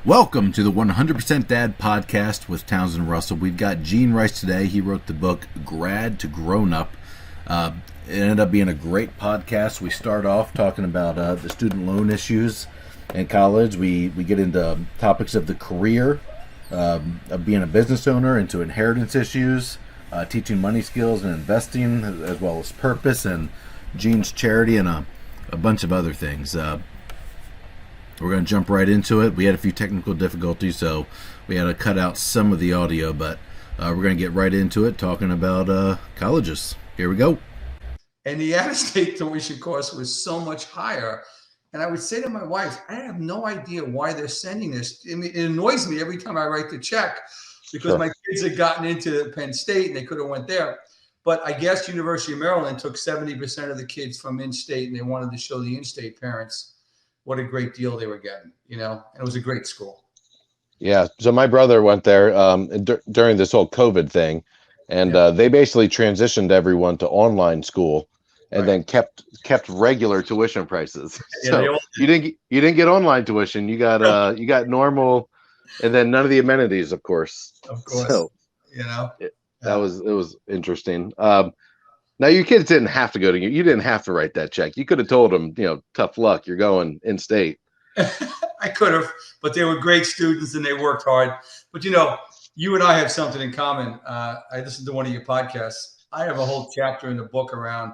Welcome to the 100% Dad podcast with Townsend and Russell. We've got Gene Rice today. He wrote the book Grad to Grown Up. It ended up being a great podcast. We start off talking about the student loan issues in college. We get into topics of the career, of being a business owner, into inheritance issues, teaching money skills and investing, as well as purpose and Gene's charity and a bunch of other things. We're going to jump right into it. We had a few technical difficulties, so we had to cut out some of the audio, but we're going to get right into it, talking about colleges. Here we go. And the out-of-state tuition cost was so much higher. And I would say to my wife, I have no idea why they're sending this. I mean, it annoys me every time I write the check because Sure. My kids had gotten into Penn State and they could have went there. But I guess University of Maryland took 70% of the kids from in-state, and they wanted to show the in-state parents what a great deal they were getting, and it was a great school. Yeah. So my brother went there during this whole COVID thing, and they basically transitioned everyone to online school, and then kept regular tuition prices. Yeah, so you didn't get online tuition. You got you got normal, and then none of the amenities, of course. Of course. So, it was interesting. Now your kids didn't have to go to you didn't have to write that check. You could have told them, tough luck, you're going in state. I could have, but they were great students and they worked hard. But you and I have something in common. I listened to one of your podcasts. I have a whole chapter in the book around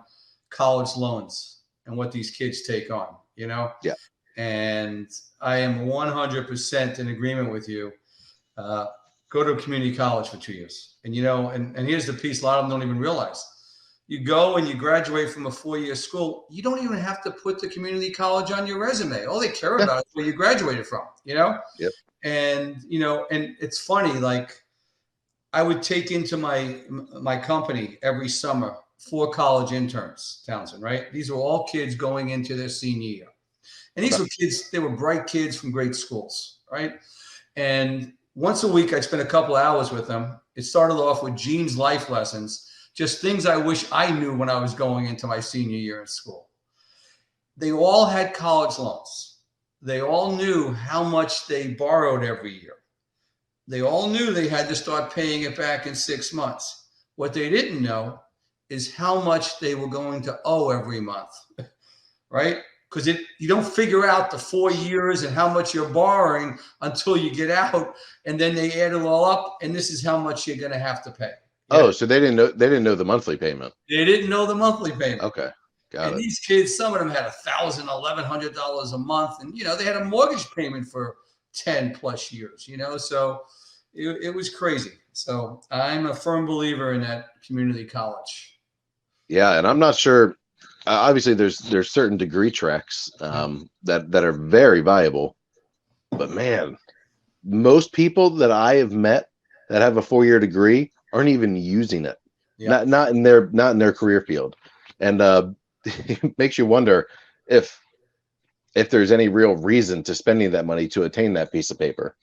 college loans and what these kids take on, Yeah. And I am 100% in agreement with you. Go to a community college for 2 years. And, and here's the piece a lot of them don't even realize. You go and you graduate from a 4-year school. You don't even have to put the community college on your resume. All they care about is where you graduated from, Yep. And, and it's funny, like I would take into my company every summer 4 college interns, Townsend, right? These were all kids going into their senior year. And these were kids, they were bright kids from great schools, right? And once a week, I'd spend a couple hours with them. It started off with Gene's life lessons, just things I wish I knew when I was going into my senior year in school. They all had college loans. They all knew how much they borrowed every year. They all knew they had to start paying it back in 6 months. What they didn't know is how much they were going to owe every month, right? Because you don't figure out the 4 years and how much you're borrowing until you get out, and then they add it all up, and this is how much you're going to have to pay. Oh, so they didn't know the monthly payment. They didn't know the monthly payment. Okay, got it. These kids, some of them had $1,000, $1,100 a month, and they had a mortgage payment for 10 plus years. So it was crazy. So I'm a firm believer in that community college. Yeah, and I'm not sure. Obviously, there's certain degree tracks that are very valuable, but man, most people that I have met that have a 4-year degree aren't even using it. Yeah. Not in their career field. And it makes you wonder if there's any real reason to spending that money to attain that piece of paper.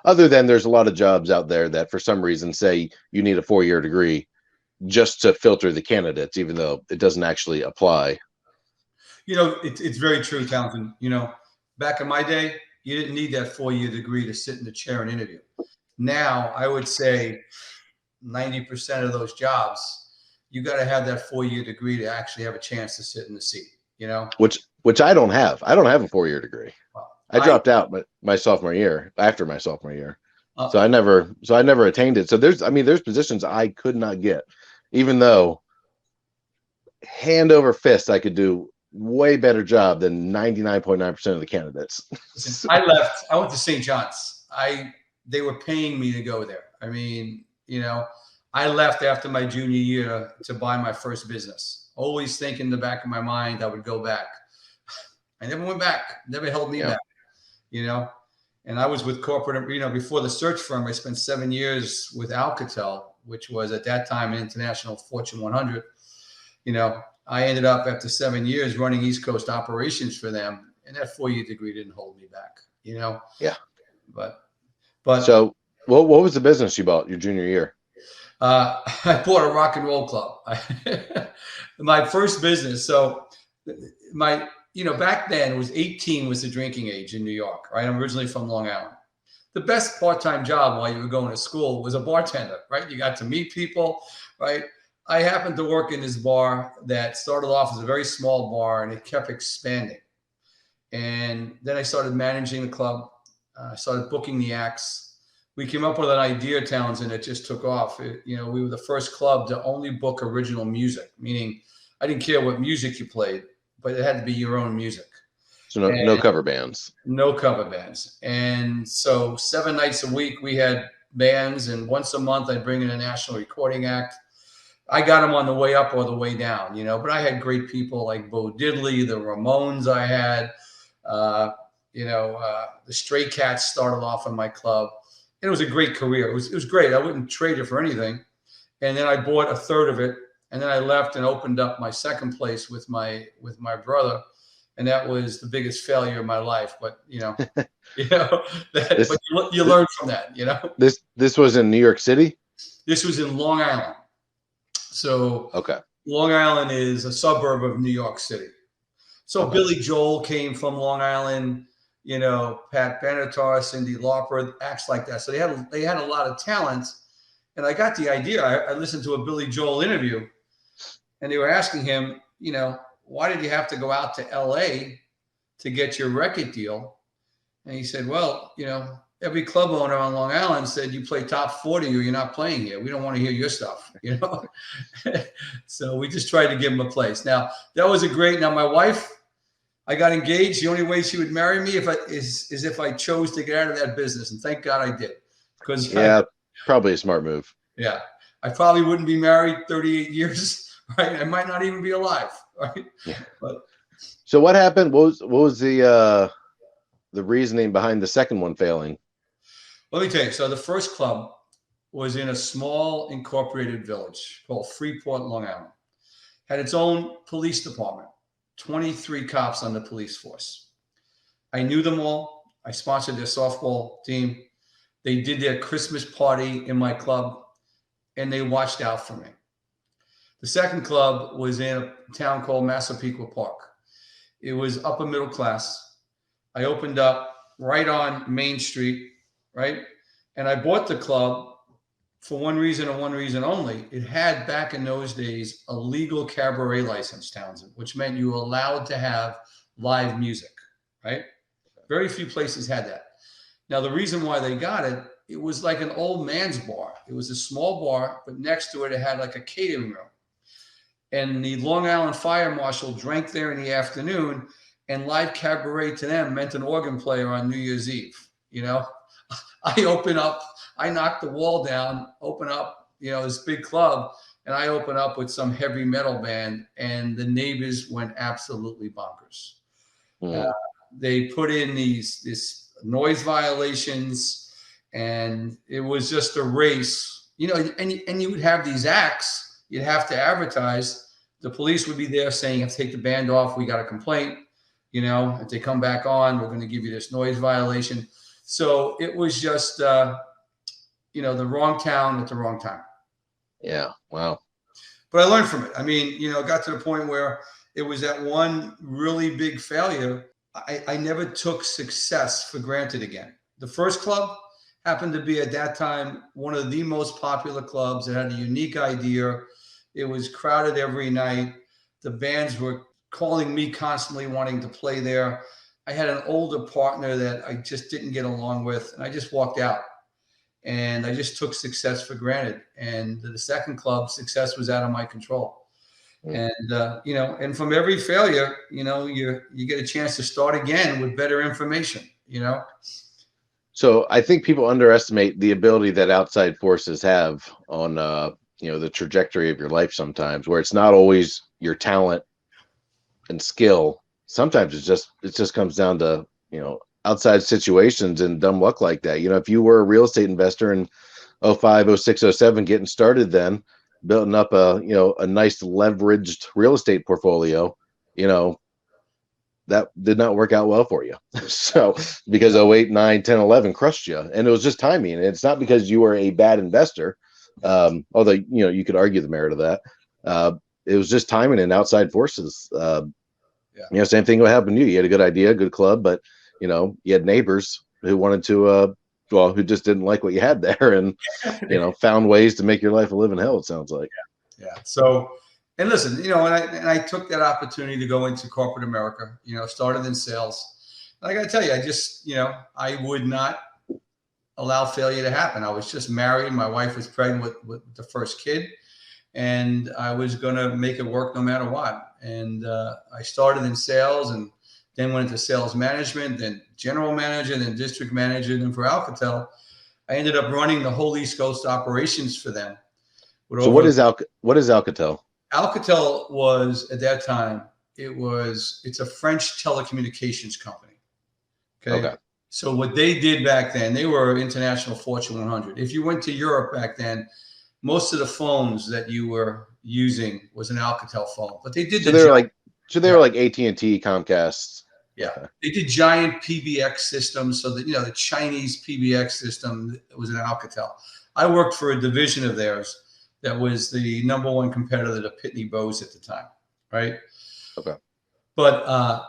Other than there's a lot of jobs out there that for some reason say you need a 4-year degree just to filter the candidates, even though it doesn't actually apply. It's very true, Townsend. Back in my day, you didn't need that 4-year degree to sit in the chair and interview. Now, I would say 90% of those jobs, you got to have that 4-year degree to actually have a chance to sit in the seat, Which I don't have. I don't have a 4-year degree. Well, I dropped out my sophomore year, after my sophomore year. So I never attained it. So there's positions I could not get, even though hand over fist, I could do way better job than 99.9% of the candidates. I left. I went to St. John's. They were paying me to go there. I mean, I left after my junior year to buy my first business, always thinking in the back of my mind I would go back. I never went back, never held me back, and I was with corporate, before the search firm. I spent 7 years with Alcatel, which was at that time an international Fortune 100. I ended up after 7 years running East Coast operations for them, and that 4-year degree didn't hold me back, Yeah. But so what was the business you bought your junior year? I bought a rock and roll club. My first business. So back then it was 18 was the drinking age in New York, right? I'm originally from Long Island. the best part-time job while you were going to school was a bartender, right? You got to meet people, right? I happened to work in this bar that started off as a very small bar, and it kept expanding. And then I started managing the club. I started booking the acts. We came up with an idea, Townsend, that just took off. We were the first club to only book original music, meaning I didn't care what music you played, but it had to be your own music. So no cover bands. No cover bands. And so 7 nights a week we had bands, and once a month I'd bring in a national recording act. I got them on the way up or the way down, but I had great people like Bo Diddley, the Ramones I had, the Stray Cats started off in my club. And it was a great career. It was great. I wouldn't trade it for anything. And then I bought a third of it, and then I left and opened up my second place with my brother. And that was the biggest failure of my life. But, but you learn from that, This was in New York City? This was in Long Island. So okay. Long Island is a suburb of New York City. So okay. Billy Joel came from Long Island, Pat Benatar, Cyndi Lauper, acts like that. So they had a lot of talent. And I got the idea. I listened to a Billy Joel interview, and they were asking him, why did you have to go out to LA to get your record deal? And he said, well, every club owner on Long Island said you play top 40 or you're not playing here. We don't want to hear your stuff, So we just tried to give him a place. Now, that was now my wife, I got engaged. The only way she would marry me is if I chose to get out of that business. And thank God I did. Because probably a smart move. Yeah. I probably wouldn't be married 38 years, right? I might not even be alive, right? Yeah. But so what happened? What was the reasoning behind the second one failing? Let me tell you. So the first club was in a small incorporated village called Freeport, Long Island. Had its own police department, 23 cops on the police force. I knew them all. I sponsored their softball team. They did their Christmas party in my club, and they watched out for me. The second club was in a town called Massapequa Park. It was upper middle class. I opened up right on Main Street, right? And I bought the club for one reason and one reason only. It had, back in those days, a legal cabaret license, Townsend, which meant you were allowed to have live music, right? Very few places had that. Now, the reason why they got it, it was like an old man's bar. It was a small bar, but next to it, it had like a catering room. And the Long Island Fire Marshal drank there in the afternoon, and live cabaret to them meant an organ player on New Year's Eve. I knocked the wall down, open up, this big club, and I open up with some heavy metal band, and the neighbors went absolutely bonkers. They put in this noise violations, and it was just a race, and you would have these acts, you'd have to advertise. The police would be there saying, you have to take the band off. We got a complaint. If they come back on, we're going to give you this noise violation. So it was just, the wrong town at the wrong time. Yeah. Wow. But I learned from it. I mean, it got to the point where it was that one really big failure. I never took success for granted again. The first club happened to be at that time one of the most popular clubs. It had a unique idea. It was crowded every night. The bands were calling me constantly wanting to play there. I had an older partner that I just didn't get along with, and I just walked out. And I just took success for granted. And the second club, success was out of my control. And, and from every failure, you get a chance to start again with better information, So I think people underestimate the ability that outside forces have on, the trajectory of your life sometimes, where it's not always your talent and skill. Sometimes it just comes down to, outside situations and dumb luck like that. If you were a real estate investor in 05, 06, 07, getting started then, building up a nice leveraged real estate portfolio, that did not work out well for you. So because 08, 9, 10, 11 crushed you, and it was just timing. And it's not because you were a bad investor. Although, you could argue the merit of that. It was just timing and outside forces. Same thing would happen to you. You had a good idea, good club, but you had neighbors who wanted to who just didn't like what you had there, and found ways to make your life a living hell. It sounds like. Yeah. So, and listen, and I took that opportunity to go into corporate America. Started in sales. And I got to tell you, I just, I would not allow failure to happen. I was just married. My wife was pregnant with the first kid, and I was going to make it work no matter what. And I started in sales, and then went into sales management, then general manager, then district manager. And for Alcatel, I ended up running the whole East Coast operations for them. So what is Alcatel? Alcatel was, at that time, it's a French telecommunications company. Okay. So what they did back then, they were international Fortune 100. If you went to Europe back then, most of the phones that you were using was an Alcatel phone. But they did they were like AT&T, Comcast. Yeah. Okay. They did giant PBX systems. So that, the Chinese PBX system was an Alcatel. I worked for a division of theirs that was the number one competitor to Pitney Bowes at the time. Right. Okay. But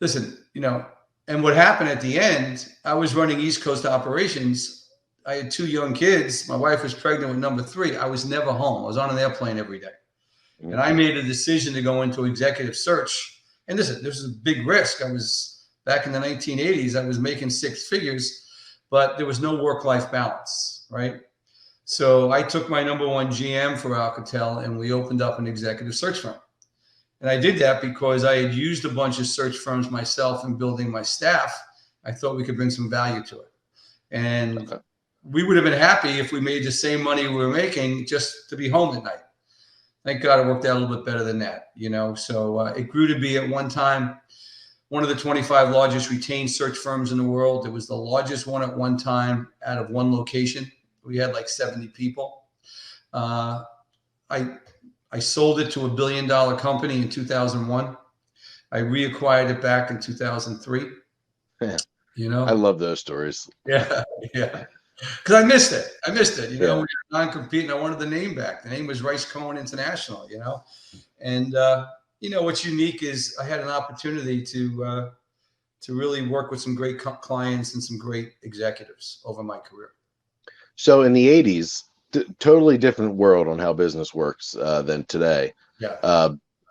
listen, and what happened at the end, I was running East Coast operations. I had 2 young kids. My wife was pregnant with number 3. I was never home. I was on an airplane every day. Mm-hmm. And I made a decision to go into executive search. And listen, this is a big risk. I was back in the 1980s. I was making 6 figures, but there was no work-life balance, right? So I took my number 1 GM for Alcatel, and we opened up an executive search firm. And I did that because I had used a bunch of search firms myself in building my staff. I thought we could bring some value to it. And we would have been happy if we made the same money we were making just to be home at night. Thank God it worked out a little bit better than that, So it grew to be at one time one of the 25 largest retained search firms in the world. It was the largest one at one time out of one location. We had like 70 people. I sold it to a $1 billion company in 2001. I reacquired it back in 2003. Yeah. I love those stories. Yeah. Because I missed it. We were non-compete, and I wanted the name back. The name was Rice Cohen International, And, what's unique is I had an opportunity to really work with some great clients and some great executives over my career. So in the 80s, totally different world on how business works than today. Yeah.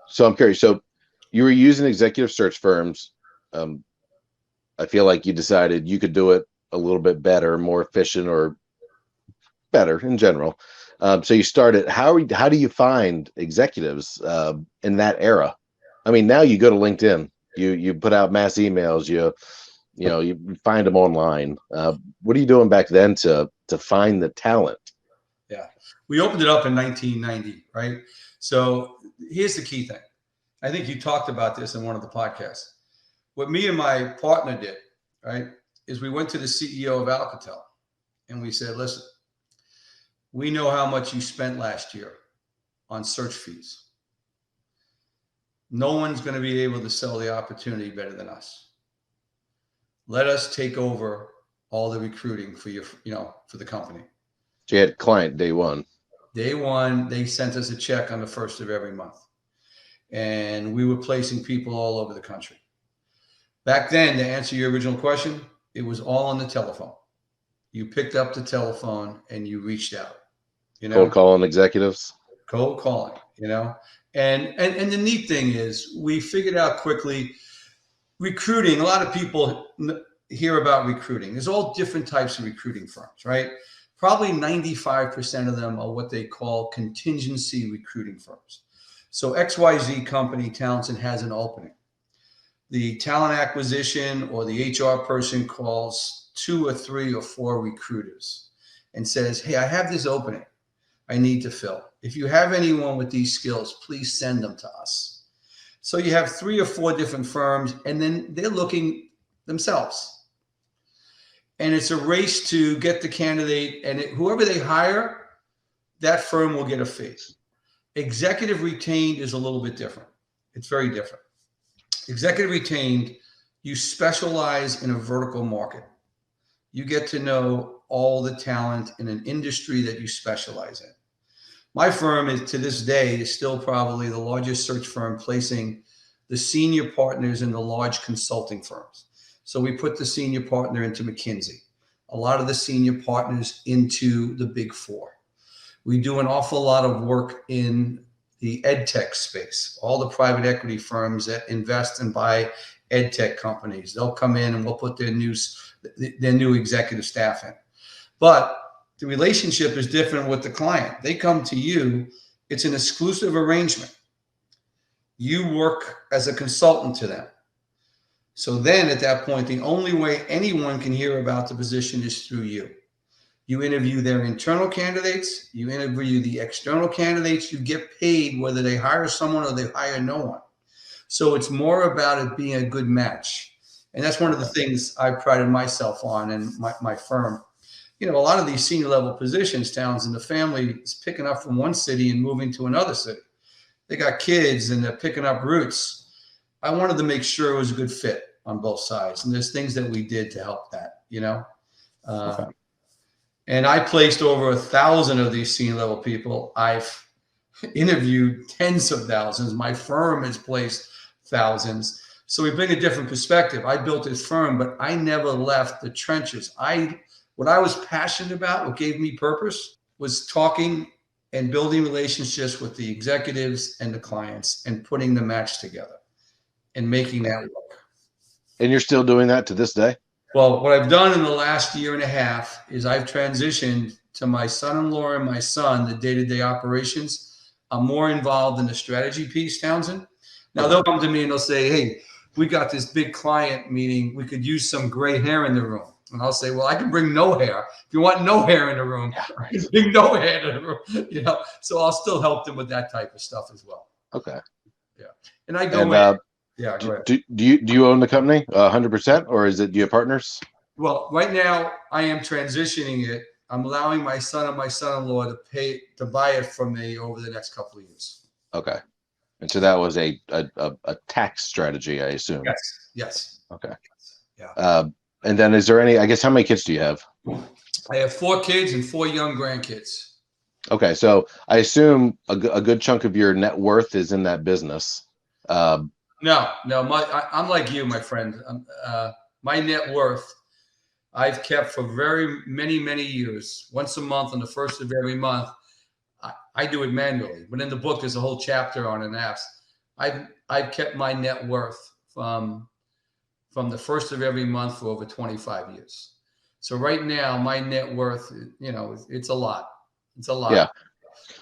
So I'm curious. So you were using executive search firms. I feel like you decided you could do it a little bit better, more efficient, or better in general. So you started. How do you find executives in that era? I mean, now you go to LinkedIn. You put out mass emails. You find them online. What are you doing back then to find the talent? Yeah, we opened it up in 1990, right? So here's the key thing. I think you talked about this in one of the podcasts. What me and my partner did, right, is we went to the CEO of Alcatel and we said, listen, we know how much you spent last year on search fees. No one's going to be able to sell the opportunity better than us. Let us take over all the recruiting for for the company. So you had client day one. Day one, they sent us a check on the 1st of every month. And we were placing people all over the country. Back then, to answer your original question, it was all on the telephone. You picked up the telephone and you reached out. Cold calling executives. Cold calling, And the neat thing is we figured out quickly recruiting. A lot of people hear about recruiting. There's all different types of recruiting firms, right? Probably 95% of them are what they call contingency recruiting firms. So XYZ company, Townsend, has an opening. The talent acquisition or the HR person calls 2 or 3 or 4 recruiters and says, hey, I have this opening I need to fill. If you have anyone with these skills, please send them to us. So you have 3 or 4 different firms, and then they're looking themselves. And it's a race to get the candidate, and whoever they hire, that firm will get a fee. Executive retained is a little bit different. It's very different. Executive retained, you specialize in a vertical market. You get to know all the talent in an industry that you specialize in. My firm is, to this day, is still probably the largest search firm, placing the senior partners in the large consulting firms. So we put the senior partner into McKinsey. a lot of the senior partners into the Big Four. We do an awful lot of work in the ed tech space. All the private equity firms that invest and buy ed tech companies, they'll come in and we'll put their new executive staff in. But the relationship is different with the client. They come to you. It's an exclusive arrangement. You work as a consultant to them. So then at that point, the only way anyone can hear about the position is through you. You interview their internal candidates. You interview the external candidates. You get paid whether they hire someone or they hire no one. So it's more about it being a good match. And that's one of the things I prided myself on and my firm. A lot of these senior level positions, Townsend, the family is picking up from one city and moving to another city. They got kids and they're picking up roots. I wanted to make sure it was a good fit on both sides. And there's things that we did to help that, Okay. And I placed over 1,000 of these senior level people. I've interviewed tens of thousands. My firm has placed thousands. So we bring a different perspective. I built this firm, but I never left the trenches. What I was passionate about, what gave me purpose, was talking and building relationships with the executives and the clients and putting the match together and making that work. And you're still doing that to this day? Well, what I've done in the last year and a half is I've transitioned to my son-in-law and my son, the day-to-day operations. I'm more involved in the strategy piece, Townsend. Now they'll come to me and they'll say, hey, we got this big client meeting. We could use some gray hair in the room. And I'll say, well, I can bring no hair. If you want no hair in the room, I can bring no hair in the room. So I'll still help them with that type of stuff as well. Okay. Yeah. And I go in. Yeah, go ahead. Do you own the company 100%, or do you have partners? Well, right now I am transitioning it. I'm allowing my son and my son-in-law to buy it from me over the next couple of years. Okay. And so that was a tax strategy, I assume. Yes. Okay. Yeah. And then is there any, I guess, how many kids do you have? I have 4 kids and 4 young grandkids. Okay. So I assume a good chunk of your net worth is in that business. No, I'm like you, my friend. My net worth, I've kept for very many, many years. Once a month, on the first of every month, I do it manually. But in the book, there's a whole chapter on an apps. I've kept my net worth from the first of every month for over 25 years. So right now, my net worth, it's a lot. It's a lot. Yeah.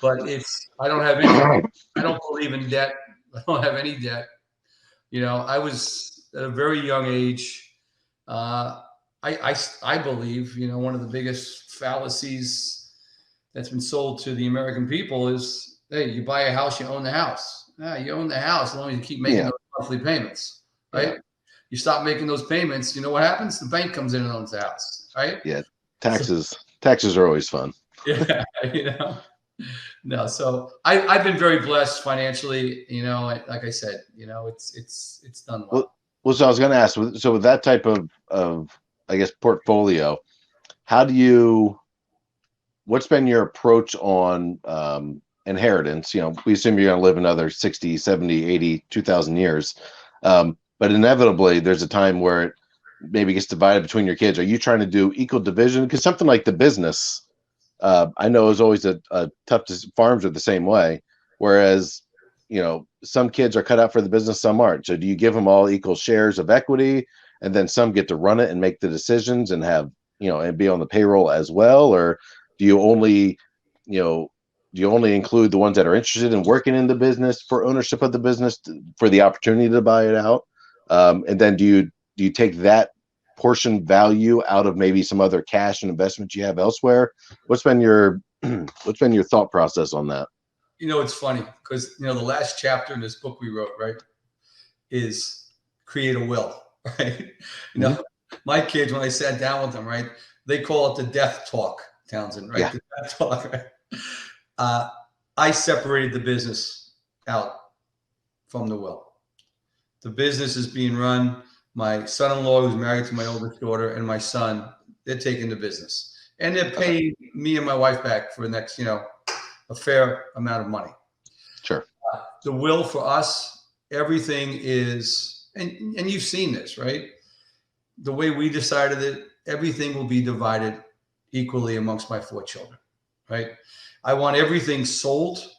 But I don't believe in debt. I don't have any debt. I was at a very young age. I believe, one of the biggest fallacies that's been sold to the American people is, hey, you buy a house, you own the house. You own the house as long as you keep making those monthly payments, right? Yeah. You stop making those payments, you know what happens? The bank comes in and owns the house, right? Yeah, taxes are always fun. Yeah, No, so I've been very blessed financially. Like I said, it's done well. Well, so I was going to ask. So with that type of I guess portfolio, what's been your approach on inheritance? We assume you're going to live another 60, 70, 80, 2,000 years, but inevitably there's a time where it maybe gets divided between your kids. Are you trying to do equal division? Because something like the business, I know is always a tough. Farms are the same way. Whereas, some kids are cut out for the business, some aren't. So do you give them all equal shares of equity, and then some get to run it and make the decisions and have, and be on the payroll as well? Or do you only include the ones that are interested in working in the business for ownership of the business for the opportunity to buy it out? And then do you take that portion value out of maybe some other cash and investments you have elsewhere? What's been your thought process on that? It's funny because the last chapter in this book we wrote, right, is create a will, right? My kids, when I sat down with them, right, they call it the death talk, Townsend, right? Yeah. The death talk, right? I separated the business out from the will. The business is being run. My son-in-law, who's married to my oldest daughter, and my son, they're taking the business. And they're paying me and my wife back for the next, a fair amount of money. Sure. The will for us, everything is, and you've seen this, right? The way we decided it everything will be divided equally amongst my 4 children, right? I want everything sold,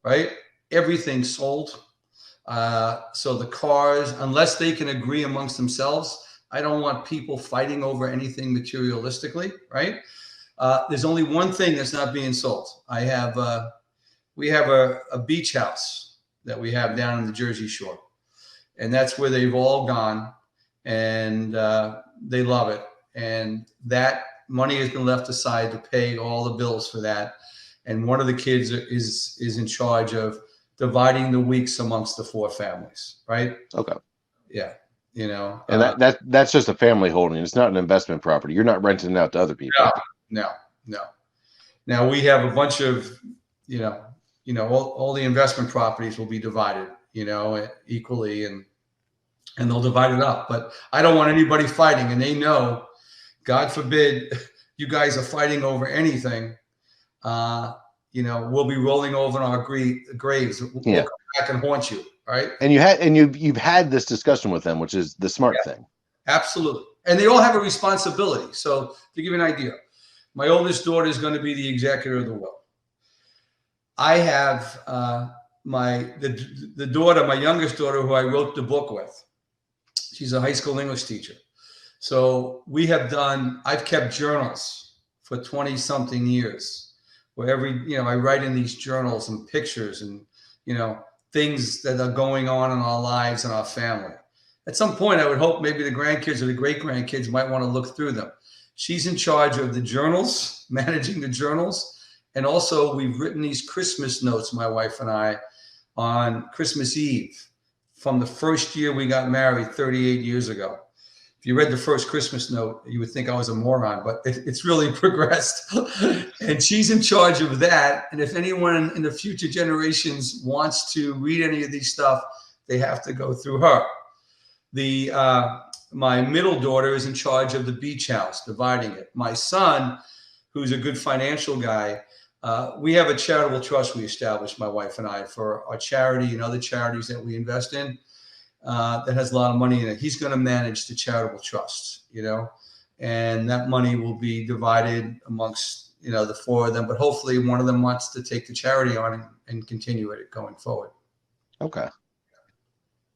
right? Everything sold. So the cars, unless they can agree amongst themselves, I don't want people fighting over anything materialistically, right? There's only one thing that's not being sold. We have a beach house that we have down in the Jersey Shore, and that's where they've all gone, and they love it. And that money has been left aside to pay all the bills for that. And one of the kids is in charge of dividing the weeks amongst the 4 families, right? Okay. Yeah. And that's just a family holding. It's not an investment property. You're not renting it out to other people. No. Now we have a bunch of, all the investment properties will be divided, equally, and they'll divide it up. But I don't want anybody fighting, and they know, God forbid, you guys are fighting over anything. We'll be rolling over in our graves. We'll come back and haunt you, right? And you've had this discussion with them, which is the smart thing. Absolutely. And they all have a responsibility. So to give you an idea, my oldest daughter is going to be the executor of the will. I have the daughter, my youngest daughter, who I wrote the book with. She's a high school English teacher. So I've kept journals for 20 something years where I write in these journals and pictures and, things that are going on in our lives and our family. At some point, I would hope maybe the grandkids or the great grandkids might want to look through them. She's in charge of the journals, managing the journals. And also we've written these Christmas notes, my wife and I, on Christmas Eve from the first year we got married 38 years ago. If you read the first Christmas note, you would think I was a moron, but it's really progressed. And she's in charge of that. And if anyone in the future generations wants to read any of these stuff, they have to go through her. My middle daughter is in charge of the beach house, dividing it. My son, who's a good financial guy, we have a charitable trust we established, my wife and I, for our charity and other charities that we invest in. That has a lot of money in it. He's going to manage the charitable trusts, and that money will be divided amongst, the 4 of them, but hopefully one of them wants to take the charity on and continue it going forward. Okay.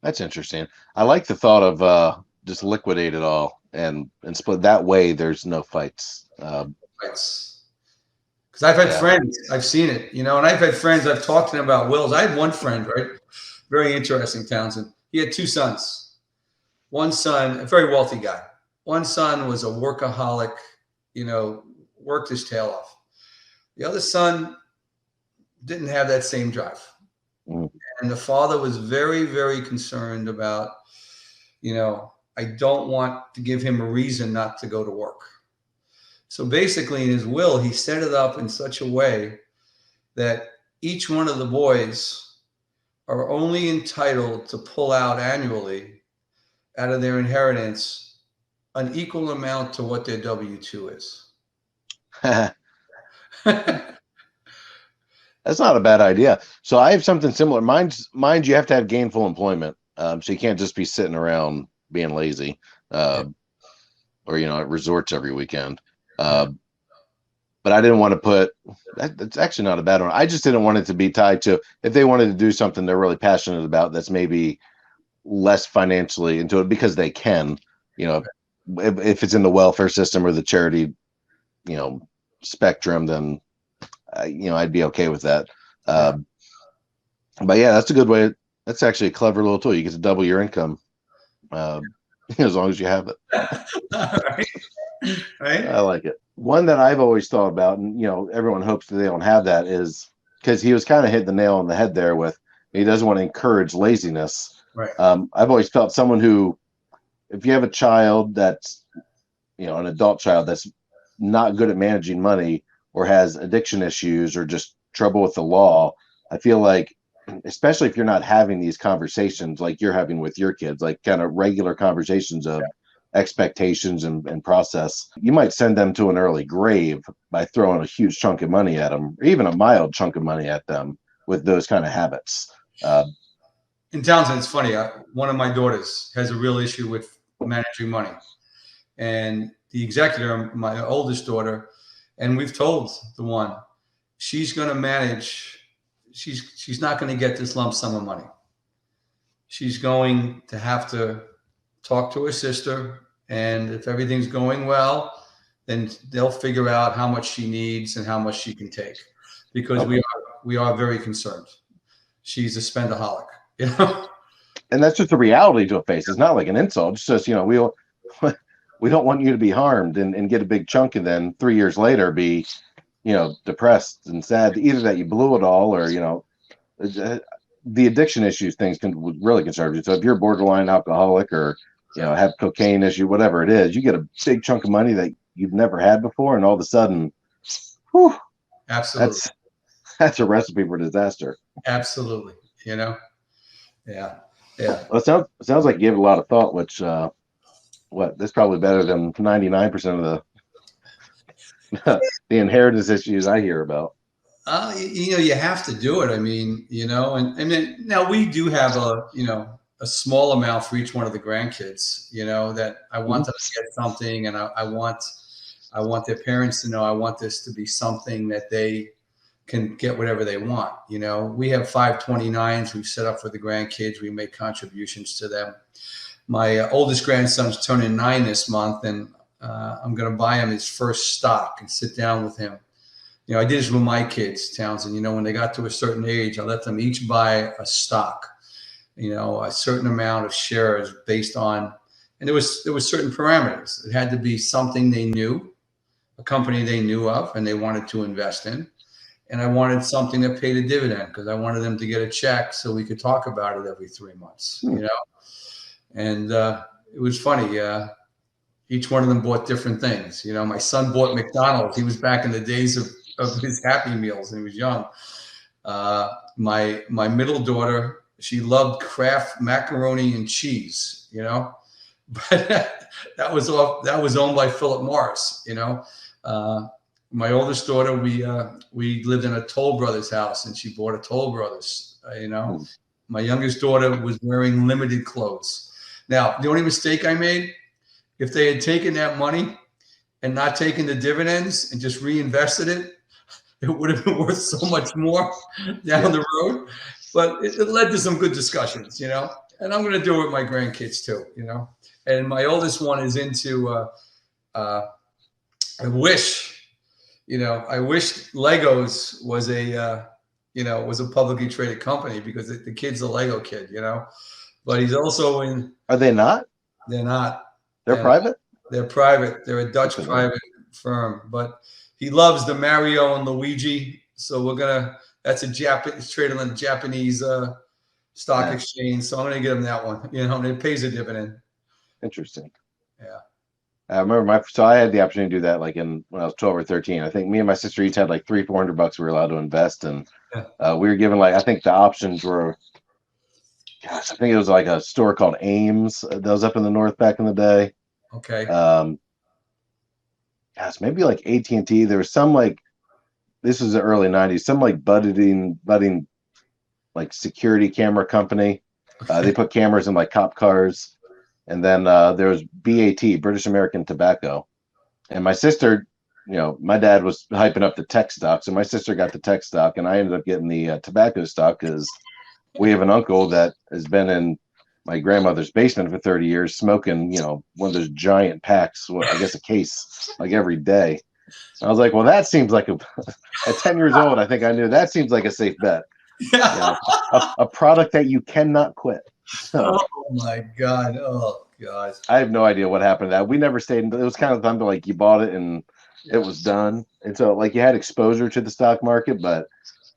That's interesting. I like the thought of just liquidate it all and split. That way there's no fights. Fights. Because I've had friends, I've seen it, and I've had friends, I've talked to them about wills. I had one friend, right? Very interesting, Townsend. He had 2 sons. One son, a very wealthy guy. One son was a workaholic, worked his tail off. The other son didn't have that same drive. Mm. And the father was very, very concerned about, I don't want to give him a reason not to go to work. So basically in his will, he set it up in such a way that each one of the boys are only entitled to pull out annually out of their inheritance an equal amount to what their W-2 is. That's not a bad idea. So I have something similar. Mine's you have to have gainful employment. So you can't just be sitting around being lazy or, at resorts every weekend. But I didn't want to put that's actually not a bad one. I just didn't want it to be tied to if they wanted to do something they're really passionate about that's maybe less financially into it because they can, if it's in the welfare system or the charity, spectrum, then, I'd be okay with that. But yeah, that's a good way. That's actually a clever little tool. You get to double your income as long as you have it. Right. I like it. One that I've always thought about, and everyone hopes that they don't have that, is because he was kind of hit the nail on the head there with he doesn't want to encourage laziness. Right. I've always felt someone who, if you have a child that's, an adult child that's not good at managing money or has addiction issues or just trouble with the law, I feel like, especially if you're not having these conversations like you're having with your kids, like kind of regular conversations of expectations and process, you might send them to an early grave by throwing a huge chunk of money at them, or even a mild chunk of money at them with those kind of habits. In Townsend, it's funny. One of my daughters has a real issue with managing money. And the executor, my oldest daughter, and we've told the one, she's going to manage. She's not going to get this lump sum of money. She's going to have to talk to her sister, and if everything's going well, then they'll figure out how much she needs and how much she can take, because we are very concerned. She's a spendaholic, you know. And that's just a reality to a face. It's not like an insult. It's just, we don't want you to be harmed and get a big chunk, and then 3 years later be, depressed and sad. Either that you blew it all, or the addiction issues things can really concern you. So if you're borderline alcoholic or have cocaine issue, whatever it is, you get a big chunk of money that you've never had before, and all of a sudden, whew, absolutely, that's a recipe for disaster. Absolutely, yeah. Well, it sounds like you gave it a lot of thought, which that's probably better than 99% of the inheritance issues I hear about. You have to do it. I mean, and then now we do have a small amount for each one of the grandkids, that I want them to get something, and I want their parents to know I want this to be something that they can get whatever they want. We have 529s we've set up for the grandkids. We make contributions to them. My oldest grandson's turning 9 this month, and I'm going to buy him his first stock and sit down with him. I did this with my kids, Townsend. When they got to a certain age, I let them each buy a stock, a certain amount of shares based on, and there was certain parameters. It had to be something they knew, a company they knew of, and they wanted to invest in. And I wanted something that paid a dividend, because I wanted them to get a check so we could talk about it every 3 months, And it was funny. Each one of them bought different things. My son bought McDonald's. He was back in the days of his Happy Meals, and he was young. My middle daughter, she loved Kraft macaroni and cheese, but that was owned by Philip Morris, My oldest daughter, we lived in a Toll Brothers house, and she bought a Toll Brothers, My youngest daughter was wearing limited clothes. Now, the only mistake I made, if they had taken that money and not taken the dividends and just reinvested it, it would have been worth so much more down the road. But it led to some good discussions, And I'm going to do it with my grandkids too, And my oldest one is into, I wish Legos was a publicly traded company, because the kid's a Lego kid, But he's also in. Are they not? They're not. They're private? They're private. They're a Dutch private firm. But he loves the Mario and Luigi. So that's a Japanese, traded on the Japanese stock exchange. So I'm going to get him that one, and it pays a dividend. Interesting. Yeah. I remember so I had the opportunity to do that when I was 12 or 13. I think me and my sister each had like $300-400 we were allowed to invest, and we were given I think the options were, gosh, I think it was like a store called Ames that was up in the north back in the day. Okay. Gosh, maybe like AT&T. There was some this was the early 90s, some budding like security camera company. They put cameras in cop cars. And then there was BAT, British American Tobacco. And my sister, my dad was hyping up the tech stock. So my sister got the tech stock, and I ended up getting the tobacco stock, because we have an uncle that has been in my grandmother's basement for 30 years smoking, one of those giant packs, I guess a case, every day. And I was like, well, that seems like at 10 years old, I think I knew that seems like a safe bet. A product that you cannot quit. So, oh my God. Oh God. I have no idea what happened to that. We never stayed. It was kind of fun to you bought it and it was done. And so you had exposure to the stock market, but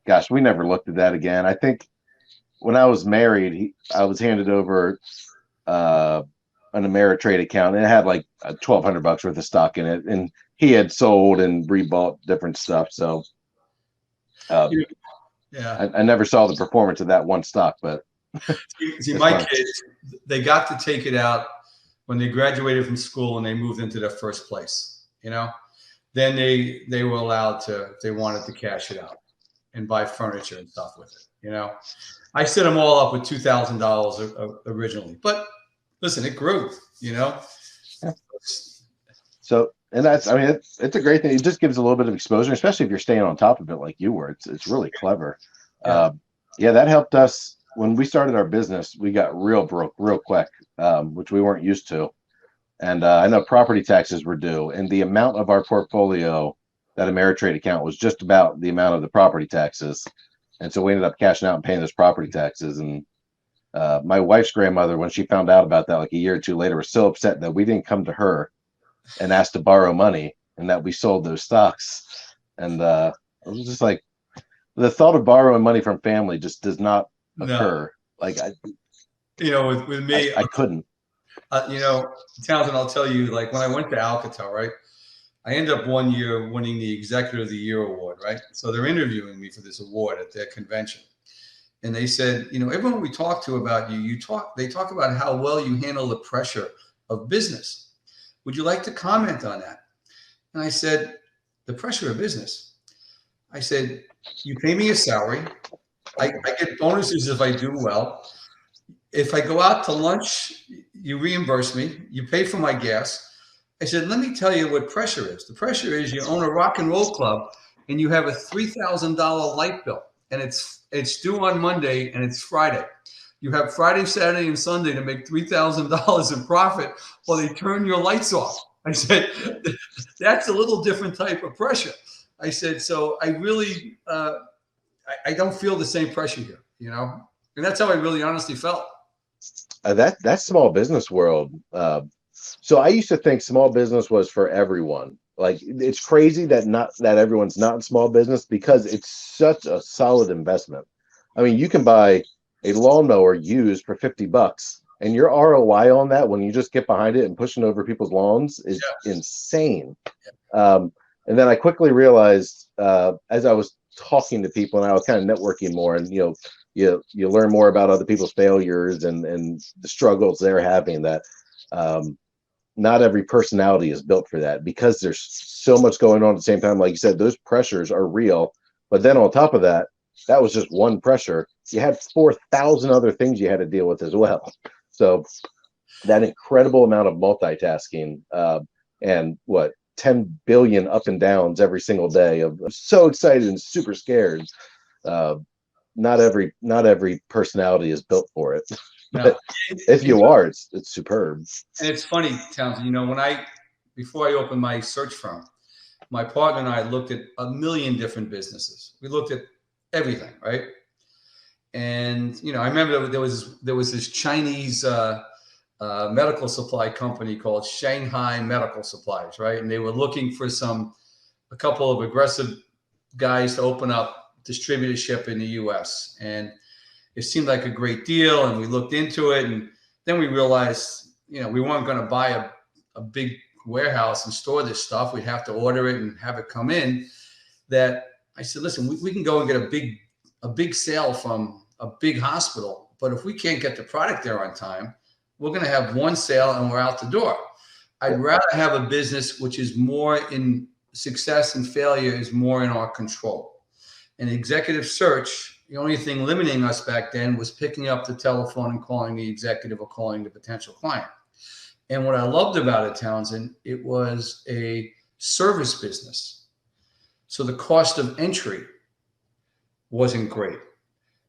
gosh, we never looked at that again. I think when I was married, I was handed over an Ameritrade account, and it had $1,200 worth of stock in it. And he had sold and rebought different stuff. So I never saw the performance of that one stock, but See, my kids, they got to take it out when they graduated from school and they moved into their first place. Then they were allowed to, if they wanted to, cash it out and buy furniture and stuff with it. I set them all up with $2,000 originally, but listen, it grew. So, and that's, I mean, it's a great thing. It just gives a little bit of exposure, especially if you're staying on top of it like you were. It's really clever. Yeah. Yeah, that helped us when we started our business. We got real broke real quick, which we weren't used to. And I know property taxes were due, and the amount of our portfolio, that Ameritrade account, was just about the amount of the property taxes. And so we ended up cashing out and paying those property taxes. And my wife's grandmother, when she found out about that like a year or two later, was so upset that we didn't come to her and ask to borrow money and that we sold those stocks. And it was just like, the thought of borrowing money from family just does not occur. Like, with me, I couldn't. Townsend, I'll tell you, like when I went to Alcatel, right? I ended up one year winning the Executive of the Year award, right? So they're interviewing me for this award at their convention. And they said, everyone we talk to about they talk about how well you handle the pressure of business. Would you like to comment on that? And I said, the pressure of business. I said, you pay me a salary. I get bonuses if I do well. If I go out to lunch, you reimburse me. You pay for my gas. I said, let me tell you what pressure is. The pressure is you own a rock and roll club and you have a $3,000 light bill and it's due on Monday and it's Friday. You have Friday, Saturday, and Sunday to make $3,000 in profit while they turn your lights off. I said, that's a little different type of pressure. I said, so I really, I don't feel the same pressure here, and that's how I really honestly felt. That's small business world. So I used to think small business was for everyone. Like, it's crazy that everyone's not in small business because it's such a solid investment. I mean, you can buy a lawnmower used for $50, and your ROI on that when you just get behind it and pushing over people's lawns is insane. And then I quickly realized as I was talking to people and I was kind of networking more, and you learn more about other people's failures and the struggles they're having, that not every personality is built for that, because there's so much going on at the same time. Like you said, those pressures are real. But then on top of that, that was just one pressure. You had 4,000 other things you had to deal with as well. So that incredible amount of multitasking and 10 billion up and downs every single day of so excited and super scared. Not every personality is built for it. No. If you are, it's superb. And it's funny, Townsend, before I opened my search firm, my partner and I looked at a million different businesses. We looked at everything, right? And, I remember there was this Chinese medical supply company called Shanghai Medical Supplies, right? And they were looking for a couple of aggressive guys to open up distributorship in the US. And it seemed like a great deal. And we looked into it. And then we realized, we weren't going to buy a big warehouse and store this stuff. We'd have to order it and have it come in. That I said, listen, we can go and get a big sale from a big hospital. But if we can't get the product there on time, we're going to have one sale and we're out the door. I'd rather have a business which is more in success and failure is more in our control. And executive search, the only thing limiting us back then was picking up the telephone and calling the executive or calling the potential client. And what I loved about it, Townsend, it was a service business. So the cost of entry wasn't great.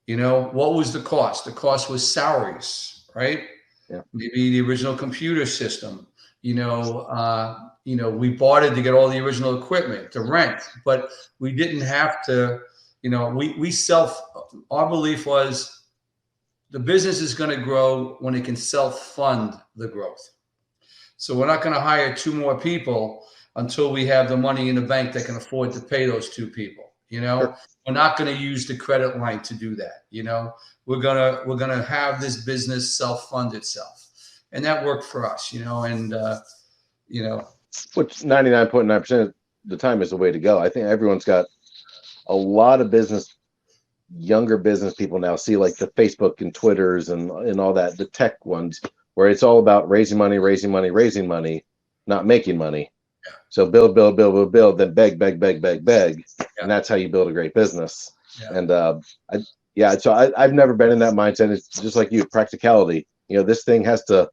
What was the cost? The cost was salaries, right? Yeah. Maybe the original computer system. We bought it to get all the original equipment, to rent, but we didn't have to, our belief was the business is going to grow when it can self-fund the growth. So we're not going to hire 2 more people until we have the money in the bank that can afford to pay those 2 people. Sure. We're not going to use the credit line to do that. We're gonna have this business self-fund itself, and that worked for us. Which 99.9% of the time is the way to go. I think everyone's got a lot of younger business people now see like the Facebook and Twitters and all that, the tech ones, where it's all about raising money, not making money. Yeah. So build, then beg. Yeah. And that's how you build a great business. Yeah. And so I've never been in that mindset. It's just like you, practicality. This thing has to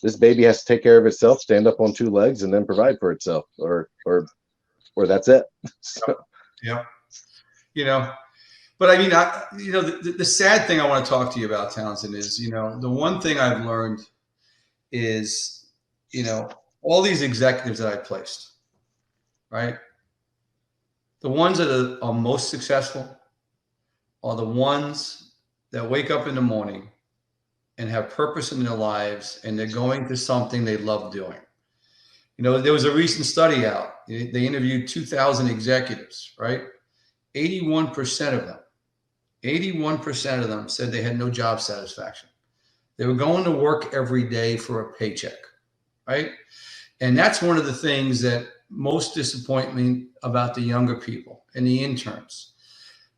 this baby has to take care of itself, stand up on two legs, and then provide for itself, or that's it. So, Yeah. But I mean, the sad thing I want to talk to you about, Townsend, is, the one thing I've learned is, all these executives that I placed, right? The ones that are most successful are the ones that wake up in the morning and have purpose in their lives, and they're going to something they love doing. There was a recent study out. They interviewed 2,000 executives, right? 81% of them said they had no job satisfaction. They were going to work every day for a paycheck, right? And that's one of the things that most disappoint me about the younger people and the interns.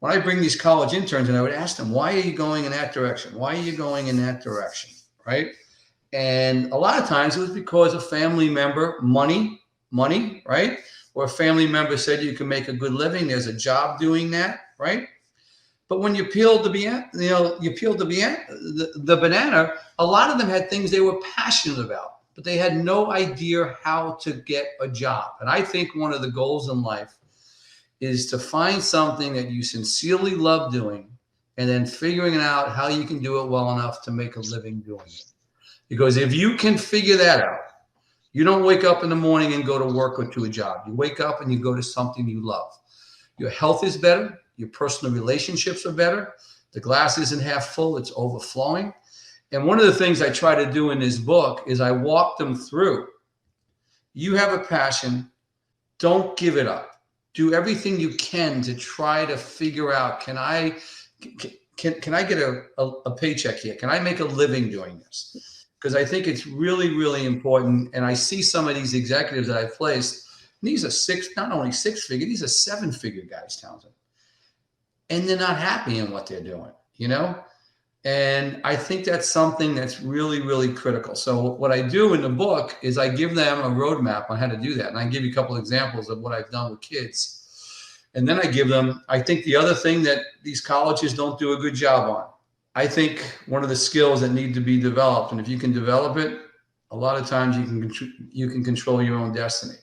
When I bring these college interns, and I would ask them, why are you going in that direction? Why are you going in that direction, right? And a lot of times it was because a family member, money, right? Or a family member said you can make a good living. There's a job doing that, right? But when you peeled the banana, a lot of them had things they were passionate about, but they had no idea how to get a job. And I think one of the goals in life is to find something that you sincerely love doing, and then figuring out how you can do it well enough to make a living doing it. Because if you can figure that out, you don't wake up in the morning and go to work or to a job. You wake up and you go to something you love. Your health is better. Your personal relationships are better. The glass isn't half full, it's overflowing. And one of the things I try to do in this book is I walk them through. You have a passion. Don't give it up. Do everything you can to try to figure out, can I get a paycheck here? Can I make a living doing this? Because I think it's really, really important. And I see some of these executives that I've placed, and these are not only six-figure, these are seven-figure guys, Townsend. And they're not happy in what they're doing, And I think that's something that's really, really critical. So what I do in the book is I give them a roadmap on how to do that. And I give you a couple of examples of what I've done with kids. And then I give them, I think the other thing that these colleges don't do a good job on, I think one of the skills that need to be developed, and if you can develop it, a lot of times you can control your own destiny.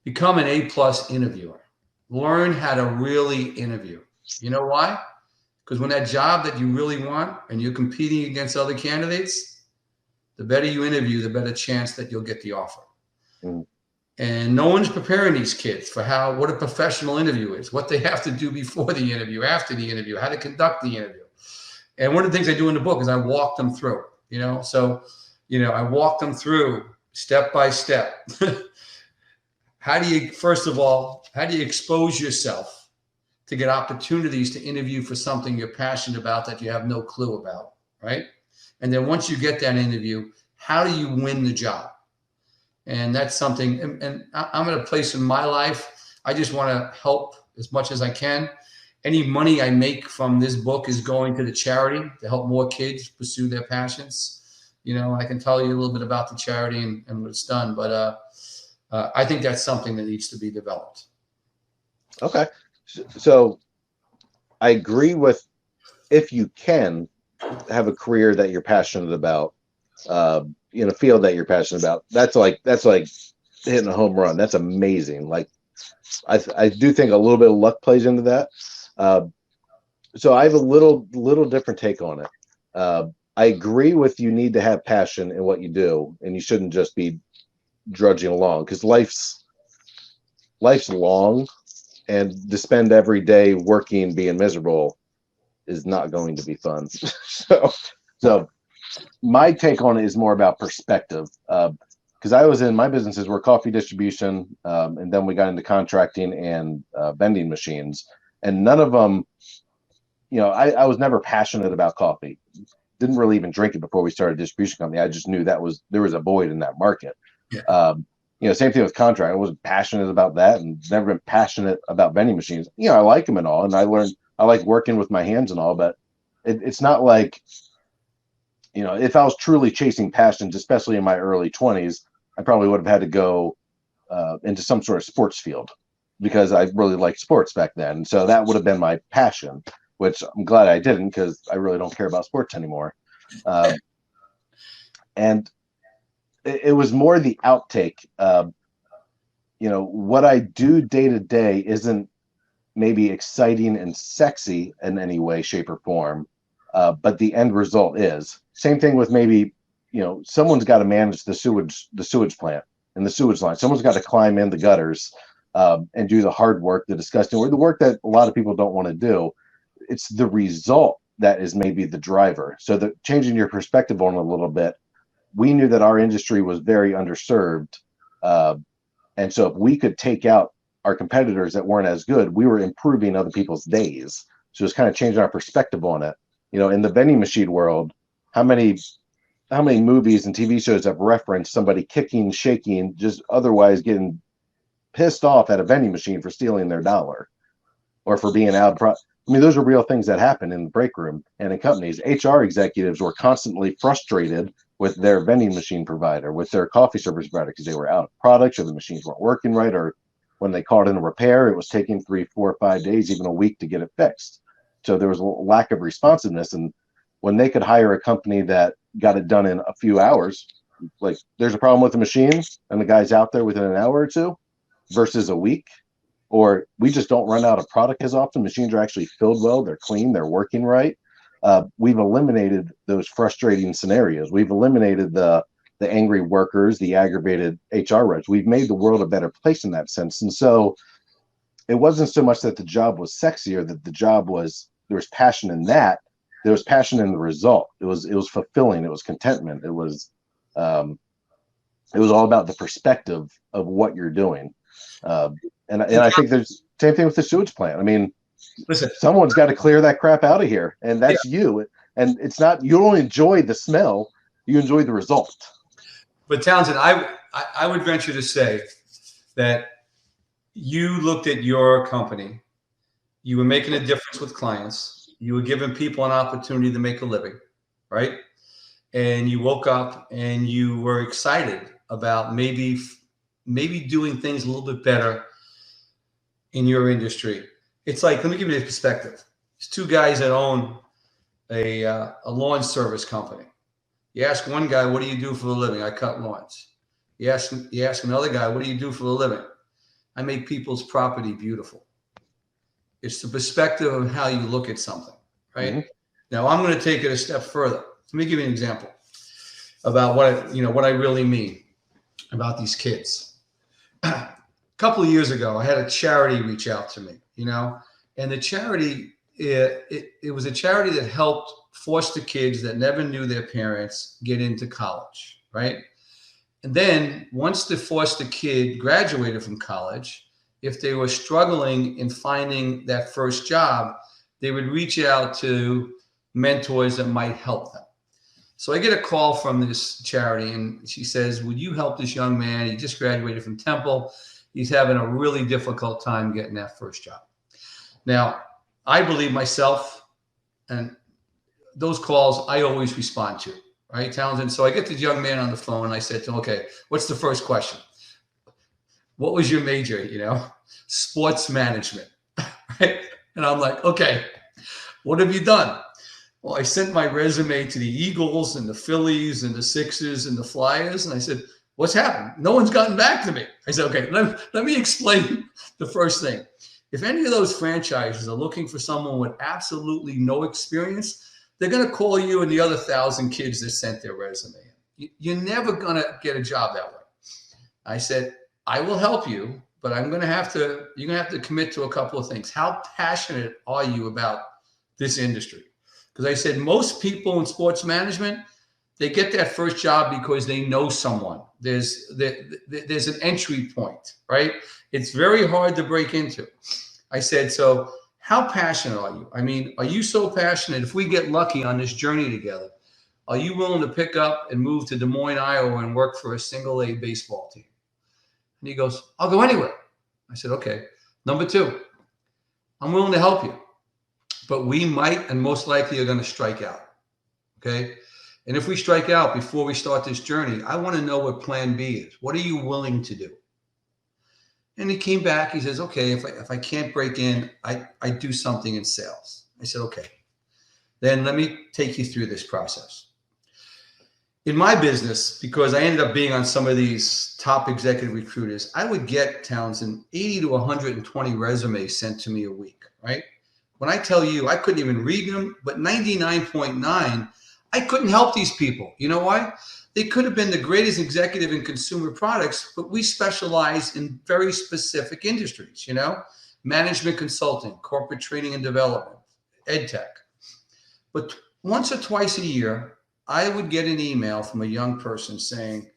Become an A+ interviewer. Learn how to really interview. You know why? Because when that job that you really want and you're competing against other candidates, the better you interview, the better chance that you'll get the offer. Mm. And no one's preparing these kids for what a professional interview is, what they have to do before the interview, after the interview, how to conduct the interview. And one of the things I do in the book is I walk them through, So, I walk them through step by step. First of all, how do you expose yourself to get opportunities to interview for something you're passionate about that you have no clue about, right? And then once you get that interview, how do you win the job? And that's something, and I'm at a place in my life, I just want to help as much as I can. Any money I make from this book is going to the charity to help more kids pursue their passions. I can tell you a little bit about the charity and what it's done, but I think that's something that needs to be developed. Okay. So I agree with, if you can have a career that you're passionate about, in a field that you're passionate about, that's like hitting a home run. That's amazing. Like I do think a little bit of luck plays into that. So I have a little different take on it. I agree with, you need to have passion in what you do, and you shouldn't just be drudging along, because life's long, and to spend every day working being miserable is not going to be fun. So my take on it is more about perspective, because I was in, my businesses were coffee distribution, and then we got into contracting and vending machines, and none of them, I was never passionate about coffee. Didn't really even drink it before we started a distribution company. I just knew there was a void in that market. Yeah. Same thing with contract. I wasn't passionate about that, and never been passionate about vending machines. I like them and all, and I like working with my hands and all, but it's not like, if I was truly chasing passions, especially in my early 20s, I probably would have had to go into some sort of sports field, because I really liked sports back then. And so that would have been my passion, which I'm glad I didn't, because I really don't care about sports anymore. And it was more the outtake. What I do day to day isn't maybe exciting and sexy in any way, shape, or form, but the end result is. Same thing with maybe, someone's got to manage the sewage plant and the sewage line. Someone's got to climb in the gutters and do the hard work, the disgusting work, the work that a lot of people don't want to do. It's the result that is maybe the driver. So changing your perspective on it a little bit, we knew that our industry was very underserved. And so if we could take out our competitors that weren't as good, we were improving other people's days. So it's kind of changing our perspective on it. In the vending machine world, how many movies and TV shows have referenced somebody kicking, shaking, just otherwise getting pissed off at a vending machine for stealing their dollar or for being out of those are real things that happen in the break room and in companies. HR executives were constantly frustrated with their vending machine provider, with their coffee service provider, because they were out of products or the machines weren't working right, or when they called in a repair, it was taking 3, 4, 5 days, even a week to get it fixed. So there was a lack of responsiveness. And when they could hire a company that got it done in a few hours, like there's a problem with the machine and the guy's out there within an hour or two versus a week, or we just don't run out of product as often. Machines are actually filled well, they're clean, they're working right. We've eliminated those frustrating scenarios. We've eliminated the angry workers, the aggravated HR reps. We've made the world a better place in that sense. And so it wasn't so much that the job was sexy or that the job was, there was passion in that. There was passion in the result. It was fulfilling. It was contentment. It was all about the perspective of what you're doing. And I think there's same thing with the sewage plant. I mean, Listen, someone's got to clear that crap out of here, and that's you. And it's not, you don't enjoy the smell, you enjoy the result. But Townsend, I would venture to say that you looked at your company, you were making a difference with clients, you were giving people an opportunity to make a living, right? And you woke up and you were excited about maybe doing things a little bit better in your industry. It's like, let me give you this perspective. There's two guys that own a lawn service company. You ask one guy, what do you do for a living? I cut lawns. You ask another guy, what do you do for a living? I make people's property beautiful. It's the perspective of how you look at something, right? Mm-hmm. Now I'm going to take it a step further. Let me give you an example about what I really mean about these kids. A couple of years ago, I had a charity reach out to me, and the charity, it was a charity that helped foster kids that never knew their parents get into college, right? And then once the foster kid graduated from college, if they were struggling in finding that first job, they would reach out to mentors that might help them. So I get a call from this charity, and she says, would you help this young man? He just graduated from Temple. He's having a really difficult time getting that first job. Now, I believe myself, and those calls I always respond to, right, Townsend? So I get this young man on the phone, and I said to him, okay, what's the first question? What was your major? Sports management, right? And I'm like, okay, what have you done? Well, I sent my resume to the Eagles and the Phillies and the Sixers and the Flyers. And I said, what's happened? No one's gotten back to me. I said, okay, let me explain the first thing. If any of those franchises are looking for someone with absolutely no experience, they're going to call you and the other 1,000 kids that sent their resume in. You're never going to get a job that way. I said, I will help you, but you're going to have to commit to a couple of things. How passionate are you about this industry? Because I said, most people in sports management, they get that first job because they know someone. There's an entry point, right? It's very hard to break into. I said, so how passionate are you? I mean, are you so passionate? If we get lucky on this journey together, are you willing to pick up and move to Des Moines, Iowa and work for a single-A baseball team? And he goes, I'll go anywhere. I said, okay. Number two, I'm willing to help you, but we might and most likely are going to strike out. Okay. And if we strike out before we start this journey, I want to know what plan B is. What are you willing to do? And he came back. He says, okay, if I can't break in, I do something in sales. I said, okay, then let me take you through this process. in my business, because I ended up being on some of these top executive recruiters, I would get, Townsend, 80 to 120 resumes sent to me a week, right? When I tell you I couldn't even read them, but 99.9, I couldn't help these people. You know why? They could have been the greatest executive in consumer products, but we specialize in very specific industries, management consulting, corporate training and development, ed tech. But once or twice a year, I would get an email from a young person saying,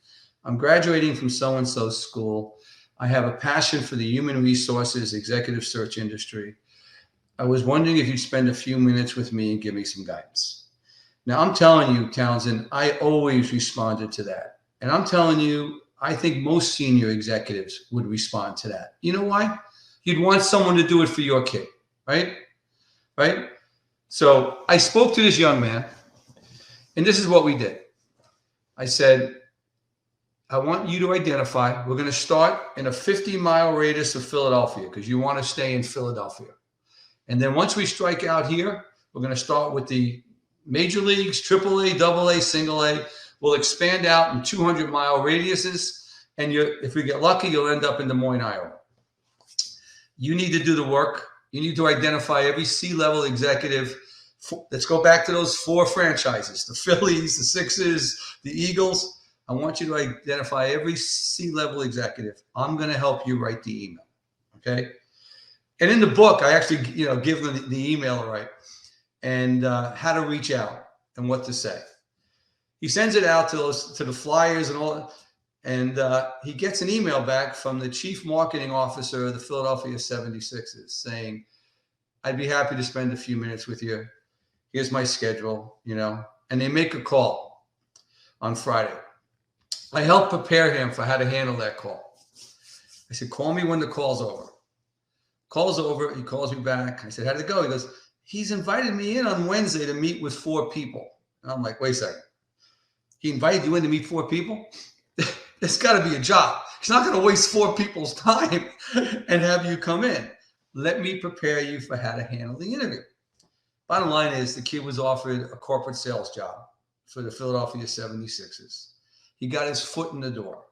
I'm graduating from so-and-so school. I have a passion for the human resources, executive search industry. I was wondering if you'd spend a few minutes with me and give me some guidance. Now, I'm telling you, Townsend, I always responded to that. And I'm telling you, I think most senior executives would respond to that. You know why? You'd want someone to do it for your kid, right? Right? So I spoke to this young man, and this is what we did. I said, I want you to identify, we're going to start in a 50-mile radius of Philadelphia because you want to stay in Philadelphia. And then once we strike out here, we're going to start with the major leagues, AAA, AA, single A. We'll expand out in 200-mile radiuses. And if we get lucky, you'll end up in Des Moines, Iowa. You need to do the work. You need to identify every C-level executive. Let's go back to those 4 franchises, the Phillies, the Sixers, the Eagles. I want you to identify every C-level executive. I'm going to help you write the email, okay? And in the book, I actually, give them the email right and how to reach out and what to say. He sends it out to the flyers and all, and he gets an email back from the chief marketing officer of the Philadelphia 76ers saying, I'd be happy to spend a few minutes with you. Here's my schedule, and they make a call on Friday. I helped prepare him for how to handle that call. I said, call me when the call's over. Call's over. He calls me back. I said, how'd it go? He goes, he's invited me in on Wednesday to meet with 4 people. And I'm like, wait a second. He invited you in to meet 4 people? There's got to be a job. He's not going to waste 4 people's time and have you come in. Let me prepare you for how to handle the interview. Bottom line is the kid was offered a corporate sales job for the Philadelphia 76ers. He got his foot in the door.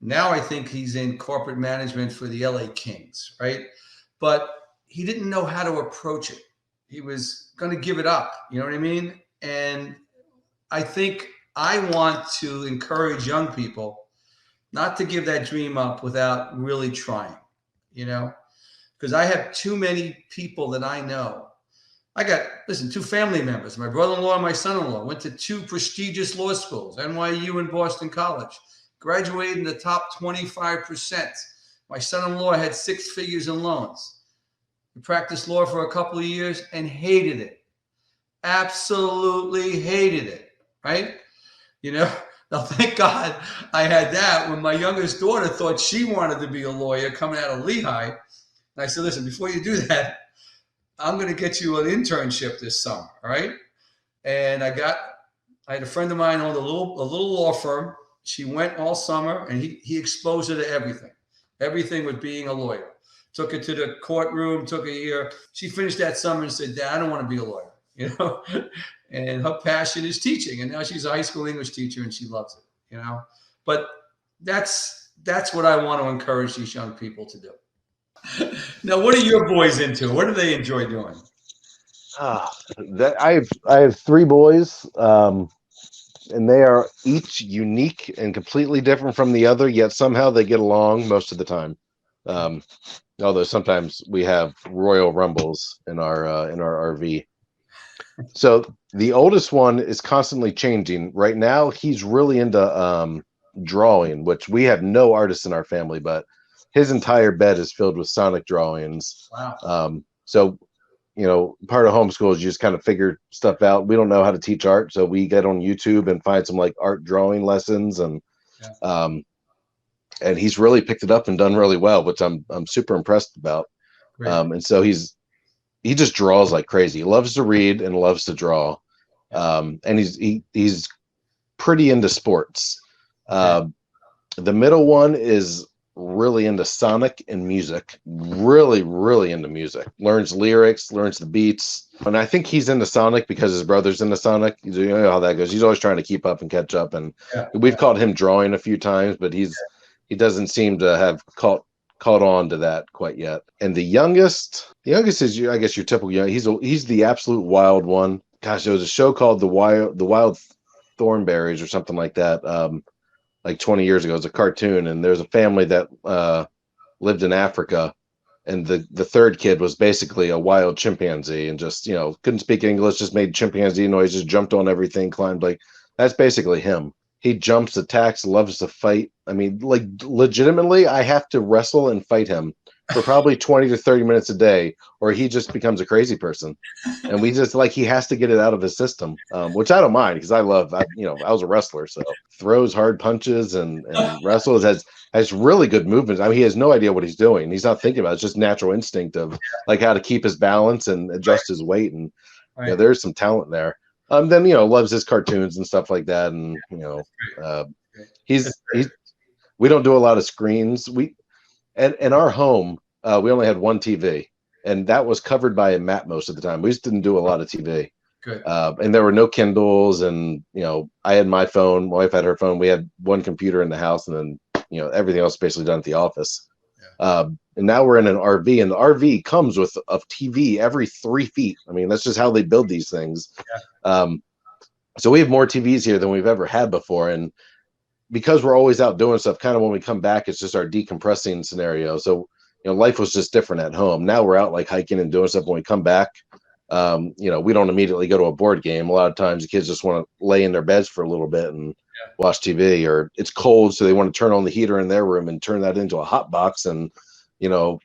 Now I think he's in corporate management for the LA Kings, right? But he didn't know how to approach it. He was going to give it up. You know what I mean? And I think I want to encourage young people not to give that dream up without really trying, because I have too many people that I know. I got, 2 family members, my brother-in-law and my son-in-law went to 2 prestigious law schools, NYU and Boston College, graduated in the top 25%. My son-in-law had 6 figures in loans. He practiced law for a couple of years and hated it. Absolutely hated it, right? Now, thank God I had that when my youngest daughter thought she wanted to be a lawyer coming out of Lehigh. And I said, listen, before you do that, I'm going to get you an internship this summer, all right? And I had a friend of mine owned a little law firm. She went all summer, and he exposed her to everything with being a lawyer. Took her to the courtroom, took her here. She finished that summer and said, Dad, I don't want to be a lawyer, And her passion is teaching, and now she's a high school English teacher, and she loves it, But that's what I want to encourage these young people to do. Now, what are your boys into? What do they enjoy doing? I have 3 boys, and they are each unique and completely different from the other. Yet somehow they get along most of the time. Although sometimes we have royal rumbles in our RV. So the oldest one is constantly changing. Right now, he's really into drawing, which we have no artists in our family, but his entire bed is filled with Sonic drawings. Wow. So, part of homeschool is you just kind of figure stuff out. We don't know how to teach art, so we get on YouTube and find some art drawing lessons, and he's really picked it up and done really well, which I'm super impressed about. And so he just draws like crazy. He loves to read and loves to draw. And he's pretty into sports. The middle one is really into Sonic and music, really, really into music, learns lyrics, learns the beats. And I think he's into Sonic because his brother's into Sonic. You know how that goes. He's always trying to keep up and catch up. And we've caught him drawing a few times, but he doesn't seem to have caught on to that quite yet. And the youngest is, I guess, your typical young. He's the absolute wild one. Gosh, there was a show called The Wild Thornberries or something like that. Like 20 years ago, it was a cartoon, and there's a family that lived in Africa, and the third kid was basically a wild chimpanzee, and just couldn't speak English, just made chimpanzee noises, jumped on everything, climbed. Like, that's basically him. He jumps, attacks, loves to fight. I mean, like, legitimately, I have to wrestle and fight him for probably 20 to 30 minutes a day, or he just becomes a crazy person. And we just, like, he has to get it out of his system, which I don't mind, because I was a wrestler, so throws hard punches and wrestles, has really good movements. I mean, he has no idea what he's doing. He's not thinking about it. It's just natural instinct of like how to keep his balance and adjust his weight. And there's some talent there. Then, loves his cartoons and stuff like that. And, we don't do a lot of screens. In our home, we only had one TV, and that was covered by a mat most of the time. We just didn't do a lot of TV. Good. And there were no Kindles, and I had my phone, my wife had her phone. We had one computer in the house, and then everything else basically done at the office. Yeah. And now we're in an RV, and the RV comes with a TV every 3 feet. I mean, that's just how they build these things. Yeah. So we have more TVs here than we've ever had before, and because we're always out doing stuff, kind of when we come back, it's just our decompressing scenario. So, life was just different at home. Now we're out like hiking and doing stuff. When we come back, we don't immediately go to a board game. A lot of times the kids just want to lay in their beds for a little bit and watch TV, or it's cold, so they want to turn on the heater in their room and turn that into a hot box and,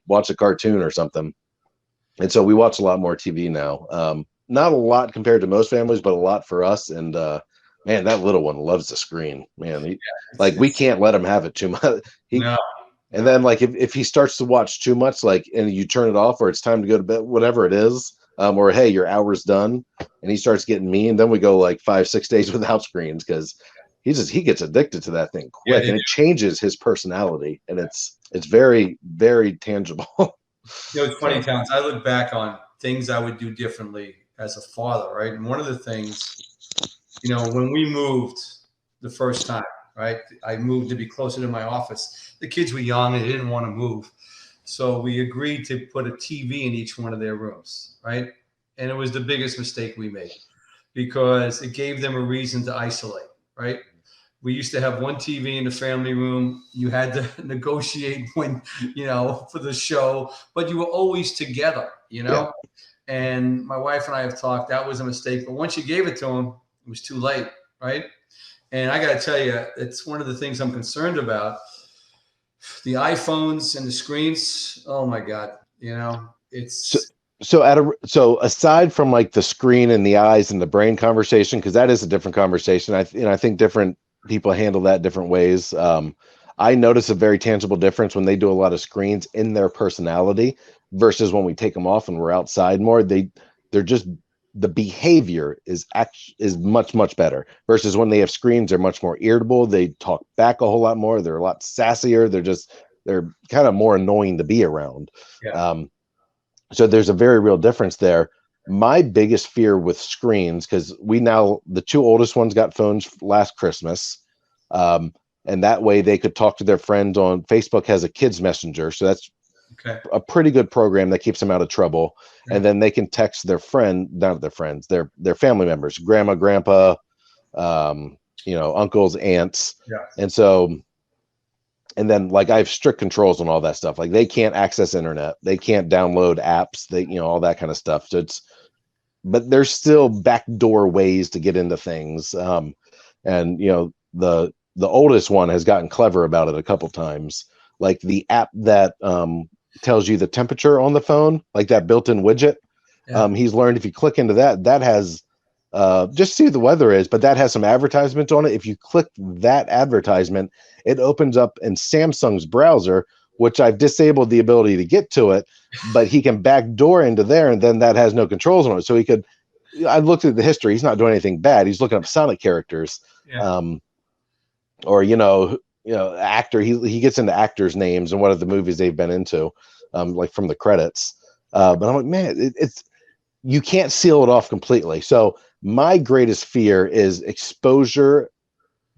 watch a cartoon or something. And so we watch a lot more TV now. Not a lot compared to most families, but a lot for us. And, man, that little one loves the screen, man. We can't let him have it too much. No. And then, like, if he starts to watch too much, like, and you turn it off, or it's time to go to bed, whatever it is, or hey, your hour's done, and he starts getting mean, then we go like 5-6 days without screens, because he gets addicted to that thing quick, and it changes his personality, and it's very, very tangible. It's funny, Towns. I look back on things I would do differently as a father, right? And one of the things, when we moved the first time, right, I moved to be closer to my office. The kids were young and they didn't want to move. So we agreed to put a TV in each one of their rooms, right? And it was the biggest mistake we made, because it gave them a reason to isolate, right? We used to have one TV in the family room. You had to negotiate when, for the show, but you were always together, Yeah. And my wife and I have talked, that was a mistake. But once you gave it to them, it was too late, right? And I got to tell you, it's one of the things I'm concerned about. The iPhones and the screens, oh my God, it's... So aside from like the screen and the eyes and the brain conversation, because that is a different conversation. I think different people handle that different ways. I notice a very tangible difference when they do a lot of screens in their personality versus when we take them off and we're outside more. They're just, the behavior is much, much better versus when they have screens. They're much more irritable. They talk back a whole lot more. They're a lot sassier. They're kind of more annoying to be around. Yeah. So there's a very real difference there. My biggest fear with screens, because the two oldest ones got phones last Christmas. And that way they could talk to their friends on Facebook. Has a kids messenger. So that's a pretty good program that keeps them out of trouble. Yeah. And then they can text their their family members, grandma, grandpa, uncles, aunts. Yeah. And then like I have strict controls on all that stuff. Like they can't access internet. They can't download apps, all that kind of stuff. So but there's still backdoor ways to get into things. And the oldest one has gotten clever about it a couple times. Like the app that tells you the temperature on the phone, like that built-in widget. Yeah. He's learned if you click into that has just see the weather is, but that has some advertisements on it. If you click that advertisement, it opens up in Samsung's browser, which I've disabled the ability to get to it, but he can backdoor into there, and then that has no controls on it. So I looked at the history. He's not doing anything bad. He's looking up Sonic characters. Yeah. Or, actor. He gets into actors' names and what are the movies they've been into, like from the credits. But I'm like, man, it's you can't seal it off completely. So my greatest fear is exposure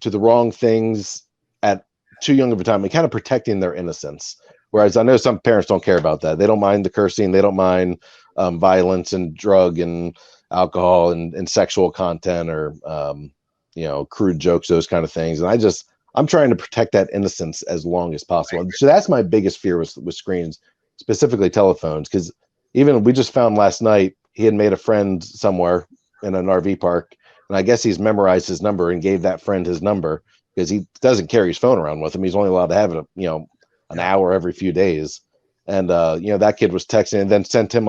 to the wrong things at too young of a time and kind of protecting their innocence. Whereas I know some parents don't care about that. They don't mind the cursing. They don't mind violence and drug and alcohol and sexual content or, crude jokes, those kind of things. And I'm trying to protect that innocence as long as possible. So that's my biggest fear with screens, specifically telephones. Because even we just found last night, he had made a friend somewhere in an RV park. And I guess he's memorized his number and gave that friend his number because he doesn't carry his phone around with him. He's only allowed to have it, an hour every few days. And, that kid was texting and then sent him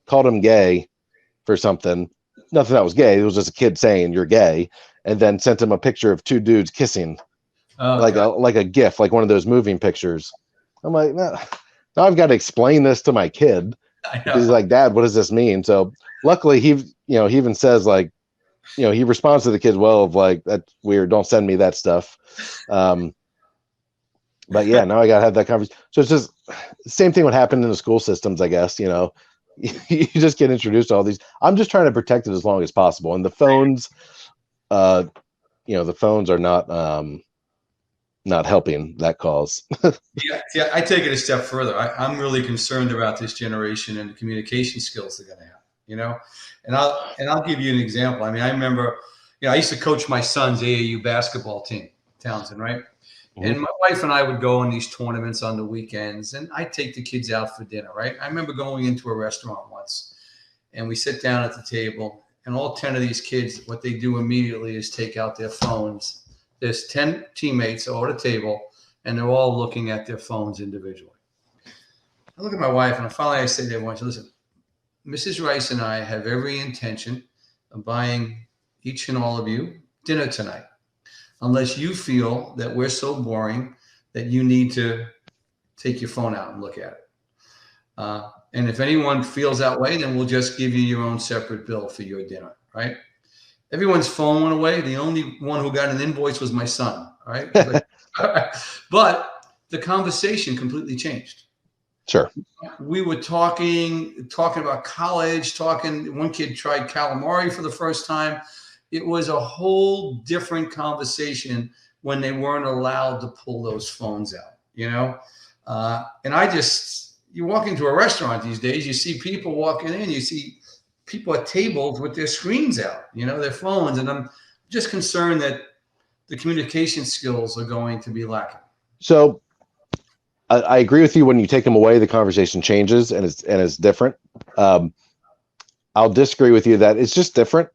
called him gay for something. Nothing that was gay. It was just a kid saying you're gay. And then sent him a picture of two dudes kissing, like a GIF, like one of those moving pictures. I'm like, now I've got to explain this to my kid. He's like, Dad, what does this mean? So luckily he even says he responds to the kids well of like, that's weird. Don't send me that stuff. But yeah, now I got to have that conversation. So it's just the same thing would happen in the school systems, I guess, you just get introduced to all these. I'm just trying to protect it as long as possible. And the phones, the phones are not helping that cause. Yeah. I take it a step further. I'm really concerned about this generation and the communication skills they're going to have, and I'll give you an example. I mean, I remember, I used to coach my son's AAU basketball team, Townsend, right? Mm-hmm. And my wife and I would go on these tournaments on the weekends, and I'd take the kids out for dinner, right? I remember going into a restaurant once, and we sit down at the table, and all 10 of these kids, what they do immediately is take out their phones. There's 10 teammates over the table, and they're all looking at their phones individually. I look at my wife, and finally I say to everyone, listen, Mrs. Rice and I have every intention of buying each and all of you dinner tonight, unless you feel that we're so boring that you need to take your phone out and look at it. And if anyone feels that way, then we'll just give you your own separate bill for your dinner, right? Everyone's phone went away. The only one who got an invoice was my son, right? But the conversation completely changed. Sure. We were talking about college, one kid tried calamari for the first time. It was a whole different conversation when they weren't allowed to pull those phones out, and you walk into a restaurant these days, you see people walking in, you see people at tables with their screens out, their phones. And I'm just concerned that the communication skills are going to be lacking. So I agree with you. When you take them away, the conversation changes and it's different. I'll disagree with you that it's just different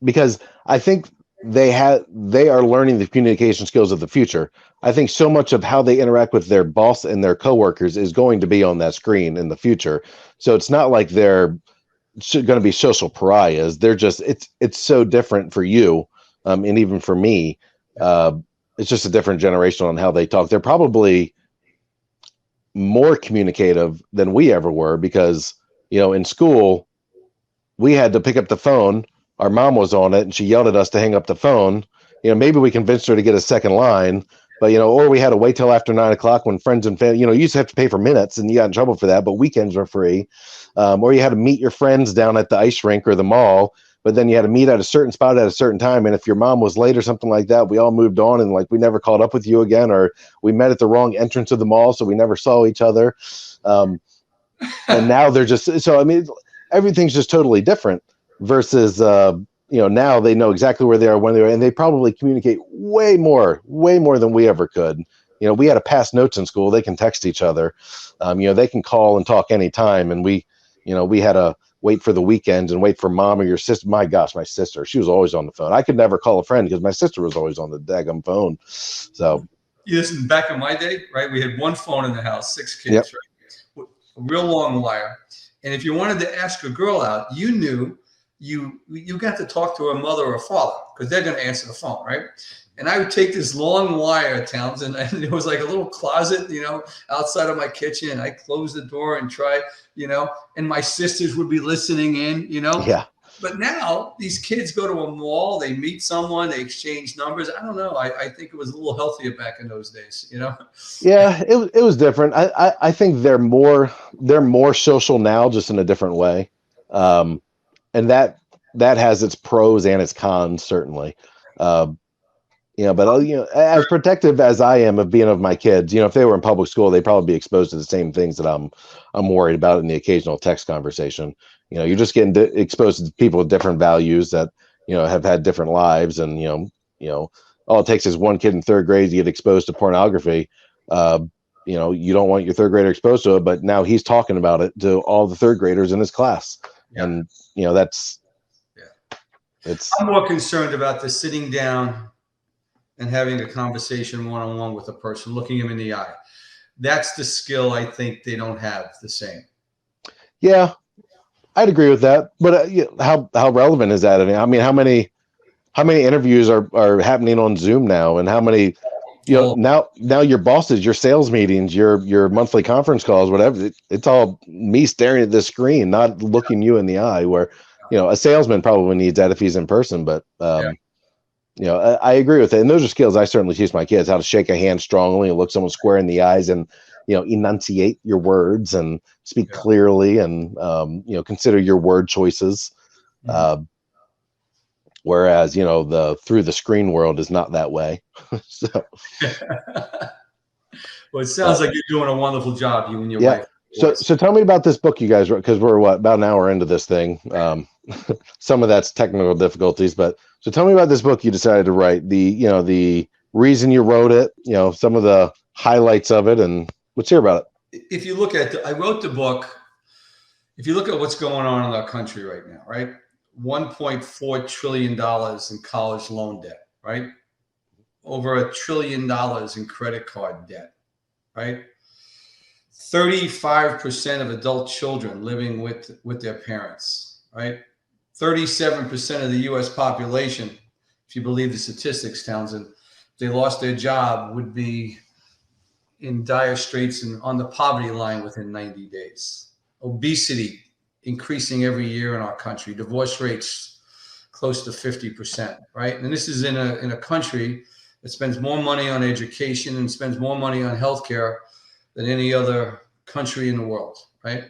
because I think they are learning the communication skills of the future. I think so much of how they interact with their boss and their coworkers is going to be on that screen in the future. So it's not like they're going to be social pariahs. They're just, it's so different for you. And even for me, it's just a different generation on how they talk. They're probably more communicative than we ever were because, in school, we had to pick up the phone. Our mom was on it and she yelled at us to hang up the phone. Maybe we convinced her to get a second line, but, or we had to wait till after 9 o'clock when friends and family, you used to have to pay for minutes and you got in trouble for that, but weekends were free. Or you had to meet your friends down at the ice rink or the mall, but then you had to meet at a certain spot at a certain time. And if your mom was late or something like that, we all moved on and we never caught up with you again, or we met at the wrong entrance of the mall. So we never saw each other. And now they're just, so, I mean, everything's just totally different versus, now they know exactly where they are, when they are, and they probably communicate way more than we ever could. We had to pass notes in school. They can text each other. They can call and talk anytime. And we had to wait for the weekends and wait for mom or your sister. My gosh, my sister, she was always on the phone. I could never call a friend because my sister was always on the daggum phone. So listen, back in my day, right, we had one phone in the house, 6 kids, yep. Right? A real long wire. And if you wanted to ask a girl out, you knew you got to talk to her mother or father because they're going to answer the phone, right? And I would take this long wire, Townsend, and it was like a little closet, outside of my kitchen. And I closed the door and try, and my sisters would be listening in, Yeah. But now these kids go to a mall, they meet someone, they exchange numbers. I don't know. I think it was a little healthier back in those days, you know? Yeah, it was different. I think they're more social now, just in a different way. And that has its pros and its cons, certainly. But as protective as I am of my kids, if they were in public school, they'd probably be exposed to the same things that I'm worried about in the occasional text conversation. You're just getting exposed to people with different values that have had different lives, and all it takes is one kid in third grade to get exposed to pornography. You don't want your third grader exposed to it, but now he's talking about it to all the third graders in his class, and that's. I'm more concerned about the sitting down and having a conversation one-on-one with a person, looking him in the eye. That's the skill I think they don't have the same. Yeah, I'd agree with that. But how relevant is that? I mean, how many interviews are happening on Zoom now, and how many now your bosses, your sales meetings, your monthly conference calls, whatever, it's all me staring at this screen, not looking you in the eye, where a salesman probably needs that if he's in person, but I agree with it. And those are skills I certainly teach my kids: how to shake a hand strongly and look someone square in the eyes, and enunciate your words and speak clearly, and consider your word choices. Whereas the through the screen world is not that way. So well, it sounds like you're doing a wonderful job, you and your wife. So tell me about this book you guys wrote, because we're about an hour into this thing. Some of that's technical difficulties, but so tell me about this book you decided to write. The reason you wrote it, some of the highlights of it, and let's hear about it. If you look at, I wrote the book. If you look at what's going on in our country right now, right? $1.4 trillion in college loan debt, right? Over $1 trillion in credit card debt, right? 35% of adult children living with their parents, right? 37% of the U.S. population, if you believe the statistics, Townsend, if they lost their job, would be in dire straits and on the poverty line within 90 days. Obesity increasing every year in our country. Divorce rates close to 50%, right? And this is in a country that spends more money on education and spends more money on healthcare than any other country in the world, right?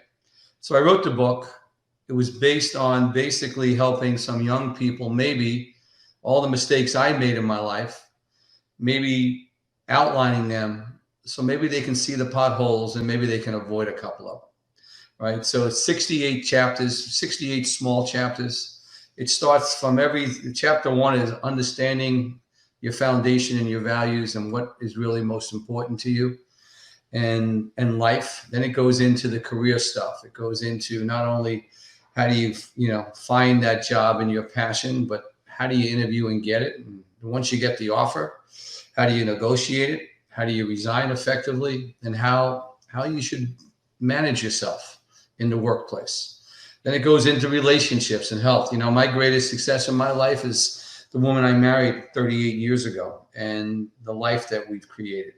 So I wrote the book. It was based on basically helping some young people, maybe all the mistakes I made in my life, maybe outlining them so maybe they can see the potholes and maybe they can avoid a couple of them, right? So it's 68 chapters, 68 small chapters. It starts from chapter 1 is understanding your foundation and your values and what is really most important to you and life. Then it goes into the career stuff. It goes into not only how do you find that job and your passion, but how do you interview and get it? And once you get the offer, how do you negotiate it? How do you resign effectively? And how you should manage yourself in the workplace. Then it goes into relationships and health. My greatest success in my life is the woman I married 38 years ago, and the life that we've created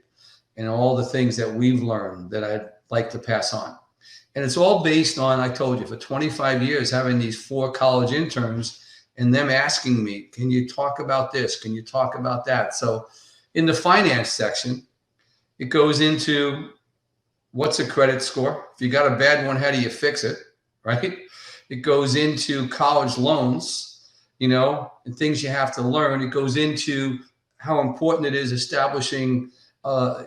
and all the things that we've learned that I'd like to pass on. And it's all based on, I told you, for 25 years, having these 4 college interns and them asking me, can you talk about this? Can you talk about that? So in the finance section, it goes into what's a credit score? If you got a bad one, how do you fix it, right? It goes into college loans, and things you have to learn. It goes into how important it is establishing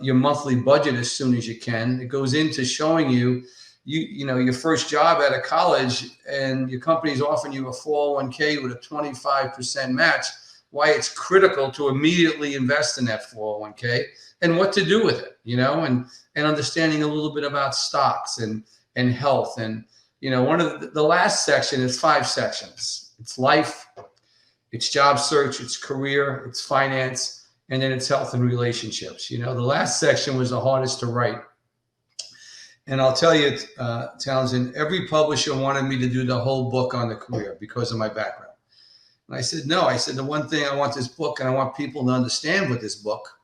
your monthly budget as soon as you can. It goes into showing you your first job out of college and your company's offering you a 401k with a 25% match, why it's critical to immediately invest in that 401k and what to do with it, and understanding a little bit about stocks and health. And, one of the last section is 5 sections. It's life, it's job search, it's career, it's finance, and then it's health and relationships. The last section was the hardest to write. And I'll tell you, Townsend, every publisher wanted me to do the whole book on the career because of my background. And I said, no. I said, the one thing I want this book, and I want people to understand with this book,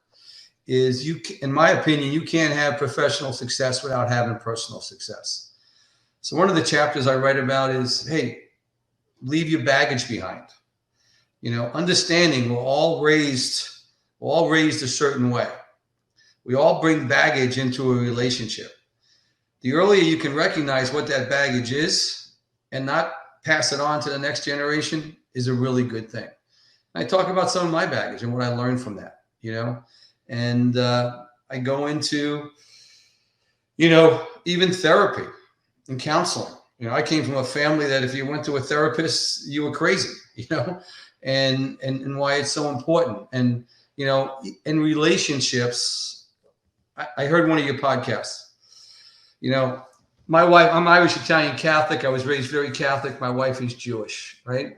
is in my opinion, you can't have professional success without having personal success. So one of the chapters I write about is, hey, leave your baggage behind. Understanding we're all raised a certain way. We all bring baggage into a relationship. The earlier you can recognize what that baggage is and not pass it on to the next generation is a really good thing. I talk about some of my baggage and what I learned from that, and I go into, even therapy and counseling. I came from a family that if you went to a therapist, you were crazy, and why it's so important. And, in relationships, I heard one of your podcasts. My wife, I'm Irish, Italian, Catholic. I was raised very Catholic. My wife is Jewish, right?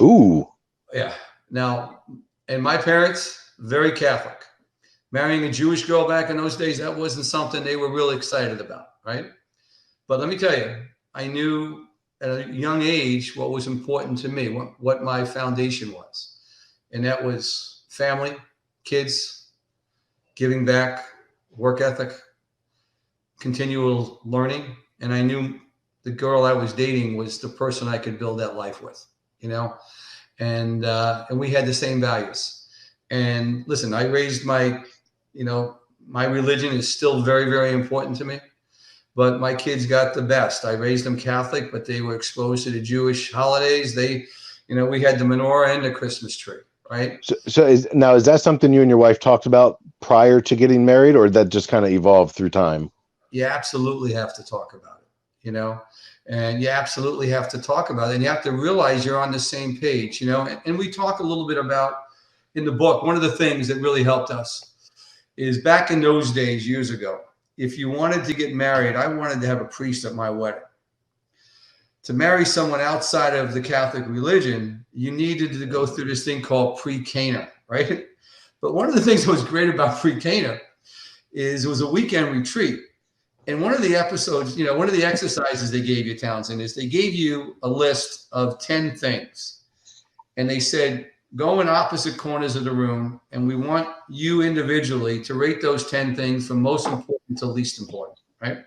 Ooh. Yeah. Now, and my parents, very Catholic. Marrying a Jewish girl back in those days, that wasn't something they were really excited about, right? But let me tell you, I knew at a young age what was important to me, what my foundation was. And that was family, kids, giving back, work ethic, continual learning. And I knew the girl I was dating was the person I could build that life with, and we had the same values. And listen, I raised my religion is still very, very important to me, but my kids got the best. I raised them Catholic, but they were exposed to the Jewish holidays. We had the menorah and the Christmas tree, right? So is that something you and your wife talked about prior to getting married, or that just kind of evolved through time? You absolutely have to talk about it, and you absolutely have to talk about it. And you have to realize you're on the same page, and we talk a little bit about in the book. One of the things that really helped us is back in those days, years ago, if you wanted to get married, I wanted to have a priest at my wedding. To marry someone outside of the Catholic religion, you needed to go through this thing called pre-Cana, right? But one of the things that was great about pre-Cana is it was a weekend retreat. And one of the episodes, one of the exercises they gave you, Townsend, is they gave you a list of 10 things. And they said, go in opposite corners of the room, and we want you individually to rate those 10 things from most important to least important, right?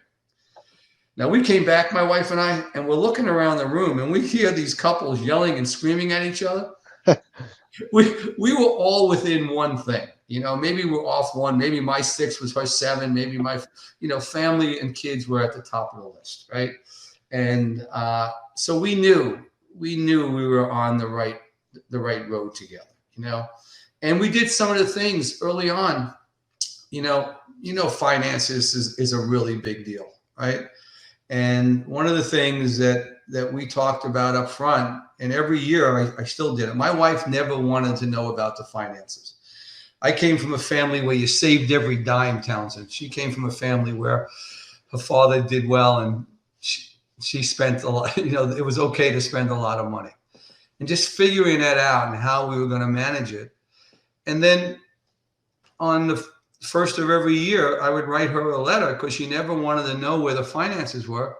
Now, we came back, my wife and I, and we're looking around the room, and we hear these couples yelling and screaming at each other. We were all within one thing. Maybe we're off one. Maybe my 6 was her 7. Maybe my, family and kids were at the top of the list, right? And so we knew we were on the right road together, and we did some of the things early on. Finances is a really big deal, right? And one of the things that we talked about up front, and every year I still did it. My wife never wanted to know about the finances. I came from a family where you saved every dime, Townsend. She came from a family where her father did well, and she spent a lot. It was okay to spend a lot of money. And just figuring that out and how we were going to manage it. And then on the first of every year, I would write her a letter because she never wanted to know where the finances were.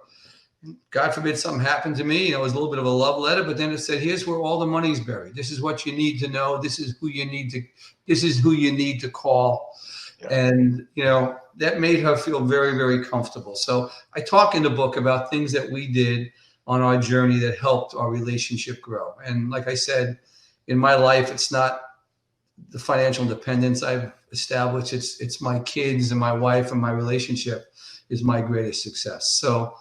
God forbid something happened to me. It was a little bit of a love letter, but then it said, here's where all the money's buried. This is what you need to know. This is who you need to call. Yeah. And, that made her feel very, very comfortable. So I talk in the book about things that we did on our journey that helped our relationship grow. And like I said, in my life, it's not the financial independence I've established. It's my kids and my wife, and my relationship is my greatest success. So,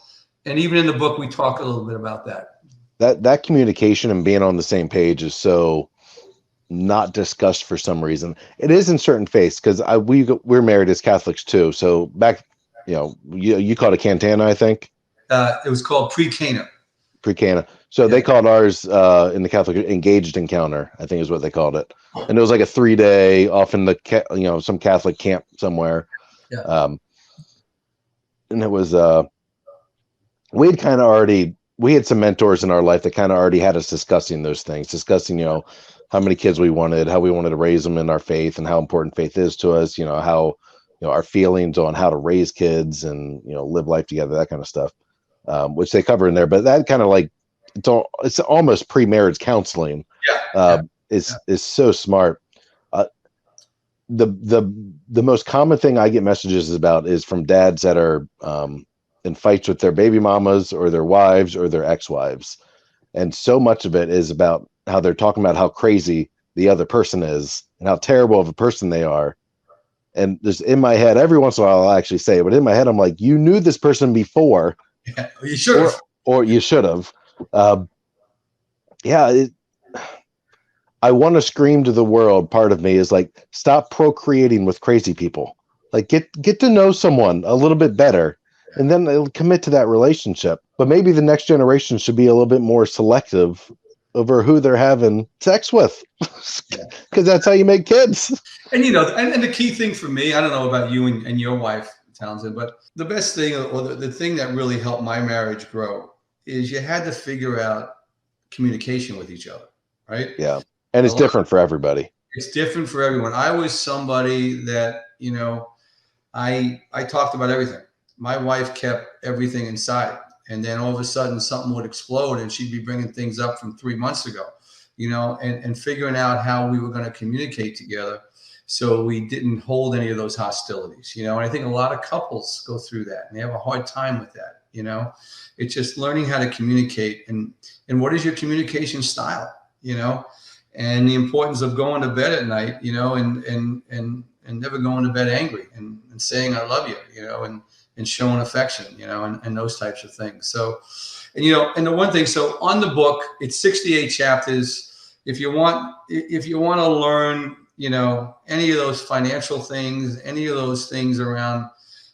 and even in the book, we talk a little bit about that. That communication and being on the same page is so not discussed for some reason. It is in certain faiths, because we're married as Catholics too. So back, you called it Cantana, I think. It was called pre-Cana. Pre-Cana. So yeah. They called ours in the Catholic engaged encounter, I think is what they called it. And it was like a 3-day off in the some Catholic camp somewhere. Yeah. And it was we had some mentors in our life that kind of already had us discussing those things, how many kids we wanted, how we wanted to raise them in our faith, and how important faith is to us, how our feelings on how to raise kids and live life together, that kind of stuff. Which they cover in there, but that kind of it's almost pre-marriage counseling. Is so smart. The most common thing I get messages about is from dads that are in fights with their baby mamas or their wives or their ex-wives, And so much of it is about how they're talking about how crazy the other person is and how terrible of a person they are. And just in my head, every once in a while I'll actually say it, but in my head I'm like, you knew this person before. Yeah, you should have. Or you should have. I want to scream to the world. Part of me is like, stop procreating with crazy people. Like get to know someone a little bit better, and then they'll commit to that relationship. But maybe the next generation should be a little bit more selective over who they're having sex with, because that's how you make kids. And and the key thing for me, I don't know about you and your wife, Townsend, but the best thing, or the thing that really helped my marriage grow, is you had to figure out communication with each other, right? Yeah. And it's different for everybody. It's different for everyone. I was somebody that, I talked about everything. My wife kept everything inside. And then all of a sudden something would explode and she'd be bringing things up from 3 months ago, and figuring out how we were going to communicate together so we didn't hold any of those hostilities, and I think a lot of couples go through that and they have a hard time with that. It's just learning how to communicate and what is your communication style, and the importance of going to bed at night, and never going to bed angry and saying, I love you, and showing affection, and those types of things. So, and the one thing, so on the book, it's 68 chapters. If you want to learn, any of those financial things, any of those things around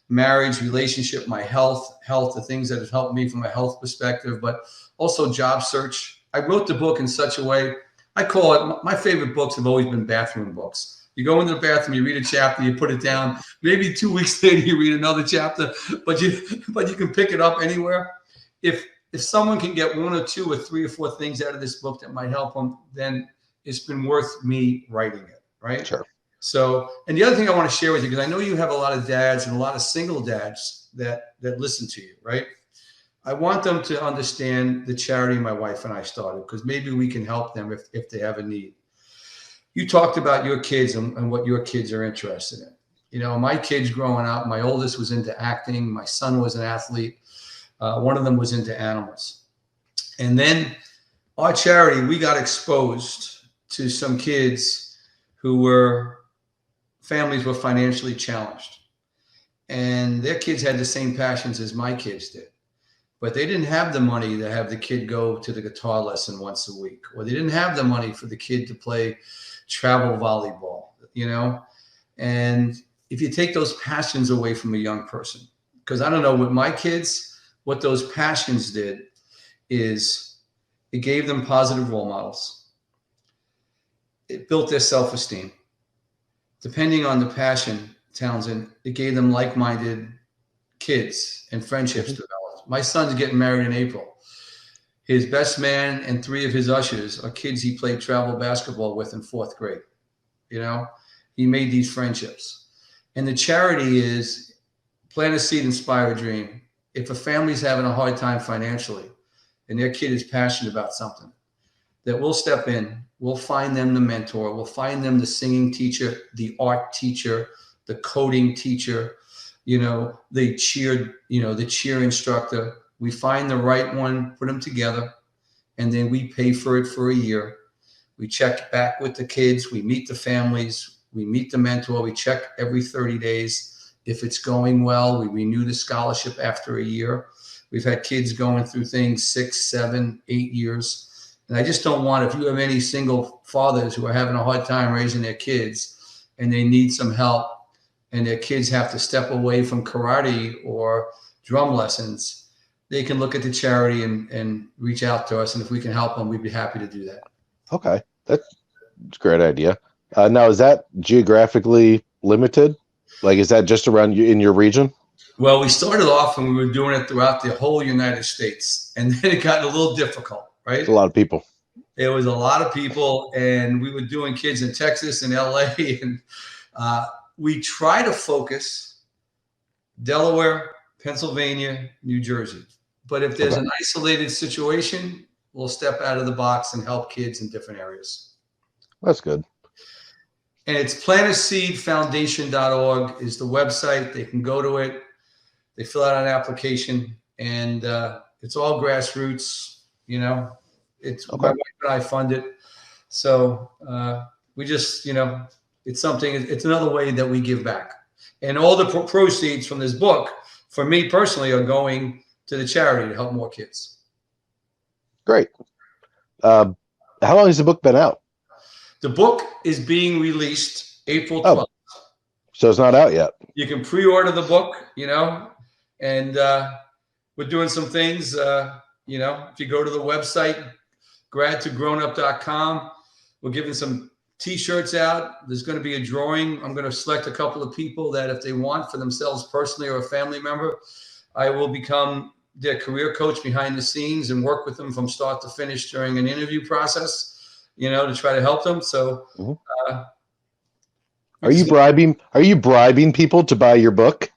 marriage, relationship, my health, the things that have helped me from a health perspective, but also job search. I wrote the book in such a way, I call it, my favorite books have always been bathroom books. You go into the bathroom, you read a chapter, you put it down. Maybe 2 weeks later, you read another chapter, but you can pick it up anywhere. If someone can get 1 or 2 or 3 or 4 things out of this book that might help them, then it's been worth me writing it, right? Sure. So, and the other thing I want to share with you, because I know you have a lot of dads and a lot of single dads that listen to you, right? I want them to understand the charity my wife and I started, because maybe we can help them if they have a need. You talked about your kids and what your kids are interested in. My kids growing up, my oldest was into acting. My son was an athlete. One of them was into animals. And then our charity, we got exposed to some kids families were financially challenged. And their kids had the same passions as my kids did. But they didn't have the money to have the kid go to the guitar lesson once a week, or they didn't have the money for the kid to play travel volleyball, And if you take those passions away from a young person, because I don't know, with my kids, what those passions did is it gave them positive role models. It built their self-esteem. Depending on the passion, Townsend, it gave them like-minded kids and friendships developed. My son's getting married in April. His best man and 3 of his ushers are kids he played travel basketball with in 4th grade. He made these friendships. And the charity is plant a seed, inspire a dream. If a family's having a hard time financially and their kid is passionate about something, that we'll step in, we'll find them the mentor, we'll find them the singing teacher, the art teacher, the coding teacher, the cheer instructor. We find the right one, put them together, and then we pay for it for a year. We check back with the kids. We meet the families. We meet the mentor. We check every 30 days. If it's going well, we renew the scholarship after a year. We've had kids going through things 6, 7, 8 years. And I just don't want, if you have any single fathers who are having a hard time raising their kids and they need some help, and their kids have to step away from karate or drum lessons, they can look at the charity and reach out to us. And if we can help them, we'd be happy to do that. Okay. That's a great idea. Now, is that geographically limited? Like, is that just around you in your region? Well, we started off and we were doing it throughout the whole United States. And then it got a little difficult, right? It's a lot of people. It was a lot of people. And we were doing kids in Texas and LA. And we try to focus Delaware, Pennsylvania, New Jersey. But if there's an isolated situation, we'll step out of the box and help kids in different areas. That's good. And it's plantaseedfoundation.org is the website. They can go to it. They fill out an application, and it's all grassroots, It's Okay. my wife and I fund it. So we just, it's something. It's another way that we give back, and all the proceeds from this book, for me personally, are going to the charity to help more kids. Great. How long has the book been out? The book is being released April 12th. So it's not out yet. You can pre-order the book, and we're doing some things. If you go to the website, gradtogrownup.com, we're giving some T-shirts out. There's going to be a drawing. I'm going to select a couple of people that, if they want for themselves personally or a family member, I will become their career coach behind the scenes and work with them from start to finish during an interview process, to try to help them. So, Are you bribing people to buy your book?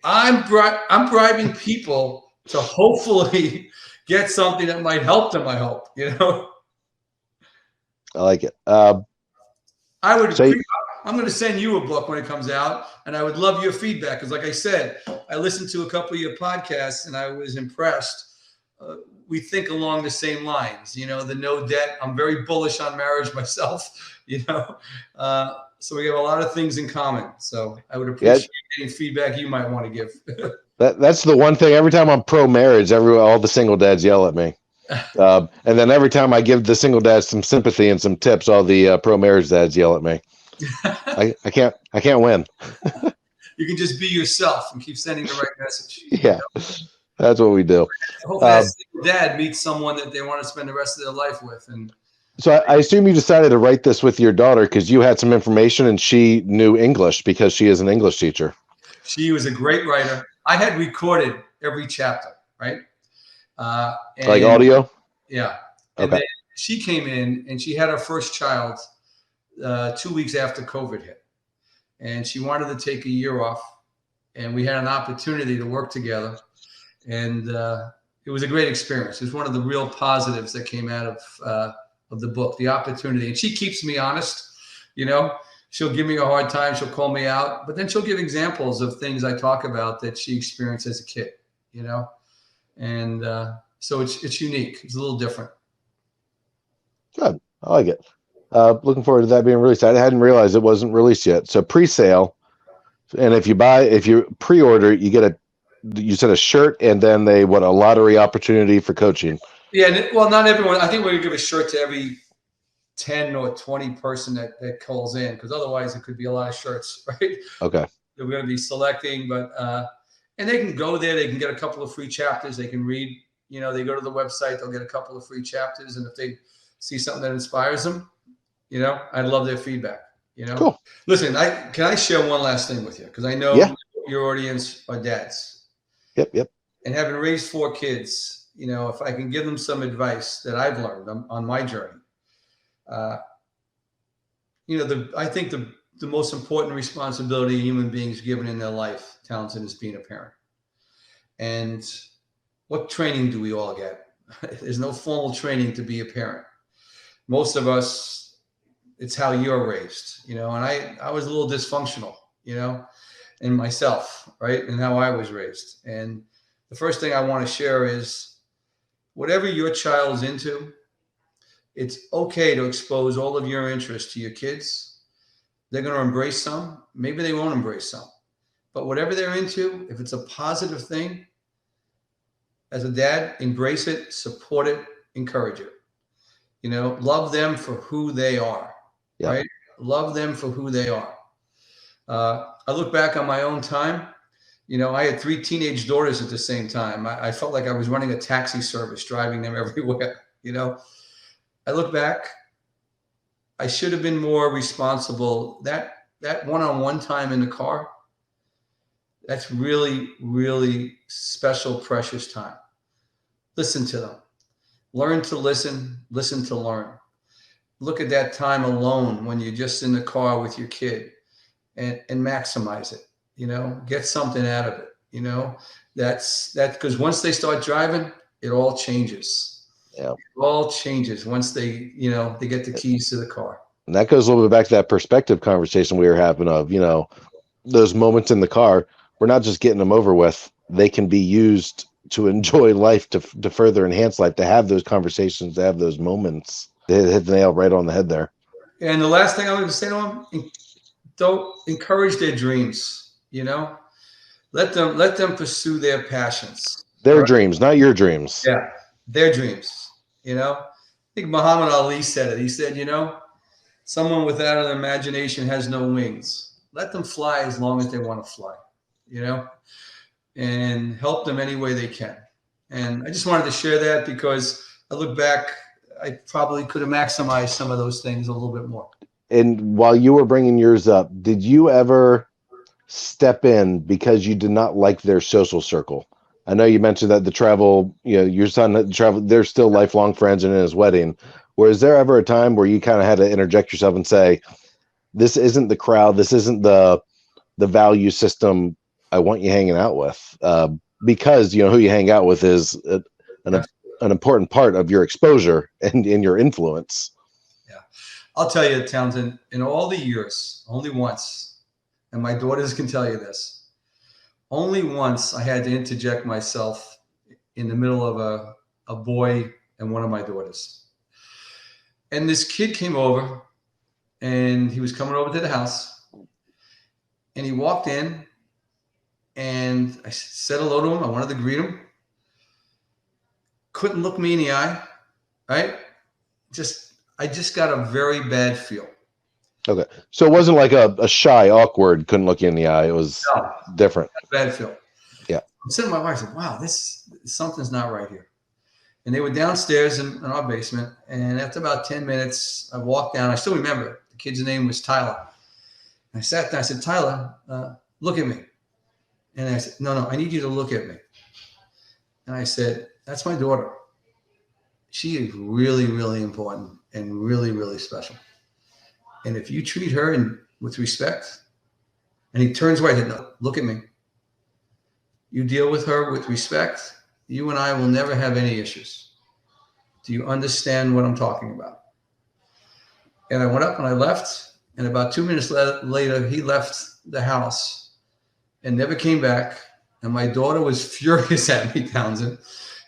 I'm bribing people to hopefully get something that might help them. I hope, I like it. I would. I'm going to send you a book when it comes out, and I would love your feedback because, like I said, I listened to a couple of your podcasts and I was impressed. We think along the same lines, the no debt. I'm very bullish on marriage myself, so we have a lot of things in common. So I would appreciate any feedback you might want to give. That's the one thing. Every time I'm pro marriage, all the single dads yell at me. And then every time I give the single dads some sympathy and some tips, all the pro marriage dads yell at me. I can't win. You can just be yourself and keep sending the right message. Yeah, that's what we do. I hope that single dad meets someone that they want to spend the rest of their life with. And so I assume you decided to write this with your daughter because you had some information and she knew English because she is an English teacher. She was a great writer. I had recorded every chapter, right? Like audio? Yeah. And then she came in and she had her first child 2 weeks after COVID hit. And she wanted to take a year off. And we had an opportunity to work together. And it was a great experience. It was one of the real positives that came out of the book, the opportunity. And she keeps me honest. She'll give me a hard time. She'll call me out. But then she'll give examples of things I talk about that she experienced as a kid, And so it's unique. It's a little different. Good. I like it. Looking forward to that being released. I hadn't realized it wasn't released yet. So pre-sale, and if you pre-order, you said a shirt, and then a lottery opportunity for coaching. Yeah, well, not everyone. I think we're gonna give a shirt to every 10 or 20 person that calls in, because otherwise it could be a lot of shirts, right? Okay. That we're gonna be selecting, but and they can go there. They can get a couple of free chapters. They can read. They go to the website. They'll get a couple of free chapters, and if they see something that inspires them, I'd love their feedback. Cool. Listen, can I share one last thing with you? Because I know your audience are dads. Yep. And having raised 4 kids, if I can give them some advice that I've learned on my journey, I think the most important responsibility a human being is given in their life, Townsend, is being a parent. And what training do we all get? There's no formal training to be a parent. Most of us, it's how you're raised, and I was a little dysfunctional, in myself, right? And how I was raised. And the first thing I want to share is whatever your child is into, it's okay to expose all of your interest to your kids. They're going to embrace some. Maybe they won't embrace some. But whatever they're into, if it's a positive thing, as a dad, embrace it, support it, encourage it. Love them for who they are. Yeah. Right? Love them for who they are. I look back on my own time. I had 3 teenage daughters at the same time. I felt like I was running a taxi service, driving them everywhere. I look back. I should have been more responsible. That one-on-one time in the car, that's really, really special, precious time. Listen to them. Learn to listen to learn. Look at that time alone when you're just in the car with your kid and maximize it, get something out of it. That's because once they start driving, it all changes. Yeah. It all changes once they get the keys to the car. And that goes a little bit back to that perspective conversation we were having of, those moments in the car, we're not just getting them over with. They can be used to enjoy life, to further enhance life, to have those conversations, to have those moments. They hit the nail right on the head there. And the last thing I'm going to say to them, don't encourage their dreams. Let them pursue their passions. Their dreams, not your dreams. Yeah, their dreams. I think Muhammad Ali said it. He said, someone without an imagination has no wings. Let them fly as long as they want to fly, and help them any way they can. And I just wanted to share that because I look back, I probably could have maximized some of those things a little bit more. And while you were bringing yours up, did you ever step in because you did not like their social circle? I know you mentioned that the travel, your son had traveled, they're still lifelong friends and in his wedding. Was there ever a time where you kind of had to interject yourself and say, this isn't the crowd, this isn't the value system I want you hanging out with? Because, who you hang out with is an important part of your exposure and in your influence. Yeah. I'll tell you, Townsend, in all the years, only once, and my daughters can tell you this, only once I had to interject myself in the middle of a boy and one of my daughters. And this kid came over, and he was coming over to the house, and he walked in, and I said hello to him. I wanted to greet him. Couldn't look me in the eye, right? I just got a very bad feel. Okay. So it wasn't like a shy, awkward, couldn't look you in the eye. It was different. Bad feel. Yeah. I'm sitting with my wife. I said, wow, something's not right here. And they were downstairs in our basement. And after about 10 minutes, I walked down. I still remember the kid's name was Tyler. And I sat down. I said, Tyler, look at me. And I said, no, I need you to look at me. And I said, that's my daughter. She is really, really important and really, really special. And if you treat her with respect, and he turns away, and said, no, look at me. You deal with her with respect, you and I will never have any issues. Do you understand what I'm talking about? And I went up and I left. And about 2 minutes later, he left the house and never came back. And my daughter was furious at me, Townsend.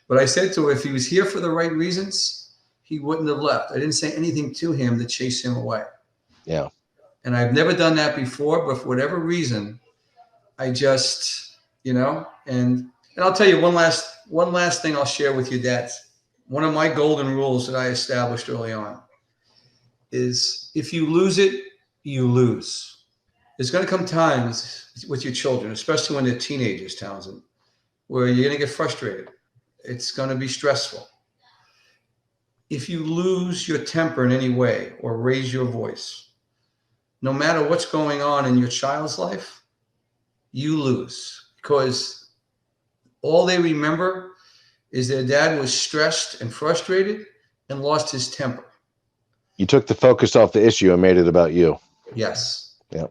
But I said to her, if he was here for the right reasons, he wouldn't have left. I didn't say anything to him to chase him away. Yeah. And I've never done that before, but for whatever reason, I just, and I'll tell you one last thing I'll share with you, Dad. One of my golden rules that I established early on is if you lose it, you lose. There's going to come times with your children, especially when they're teenagers, Townsend, where you're going to get frustrated. It's going to be stressful. If you lose your temper in any way or raise your voice, no matter what's going on in your child's life, you lose, because all they remember is their dad was stressed and frustrated and lost his temper. You took the focus off the issue and made it about you. Yes. Yeah.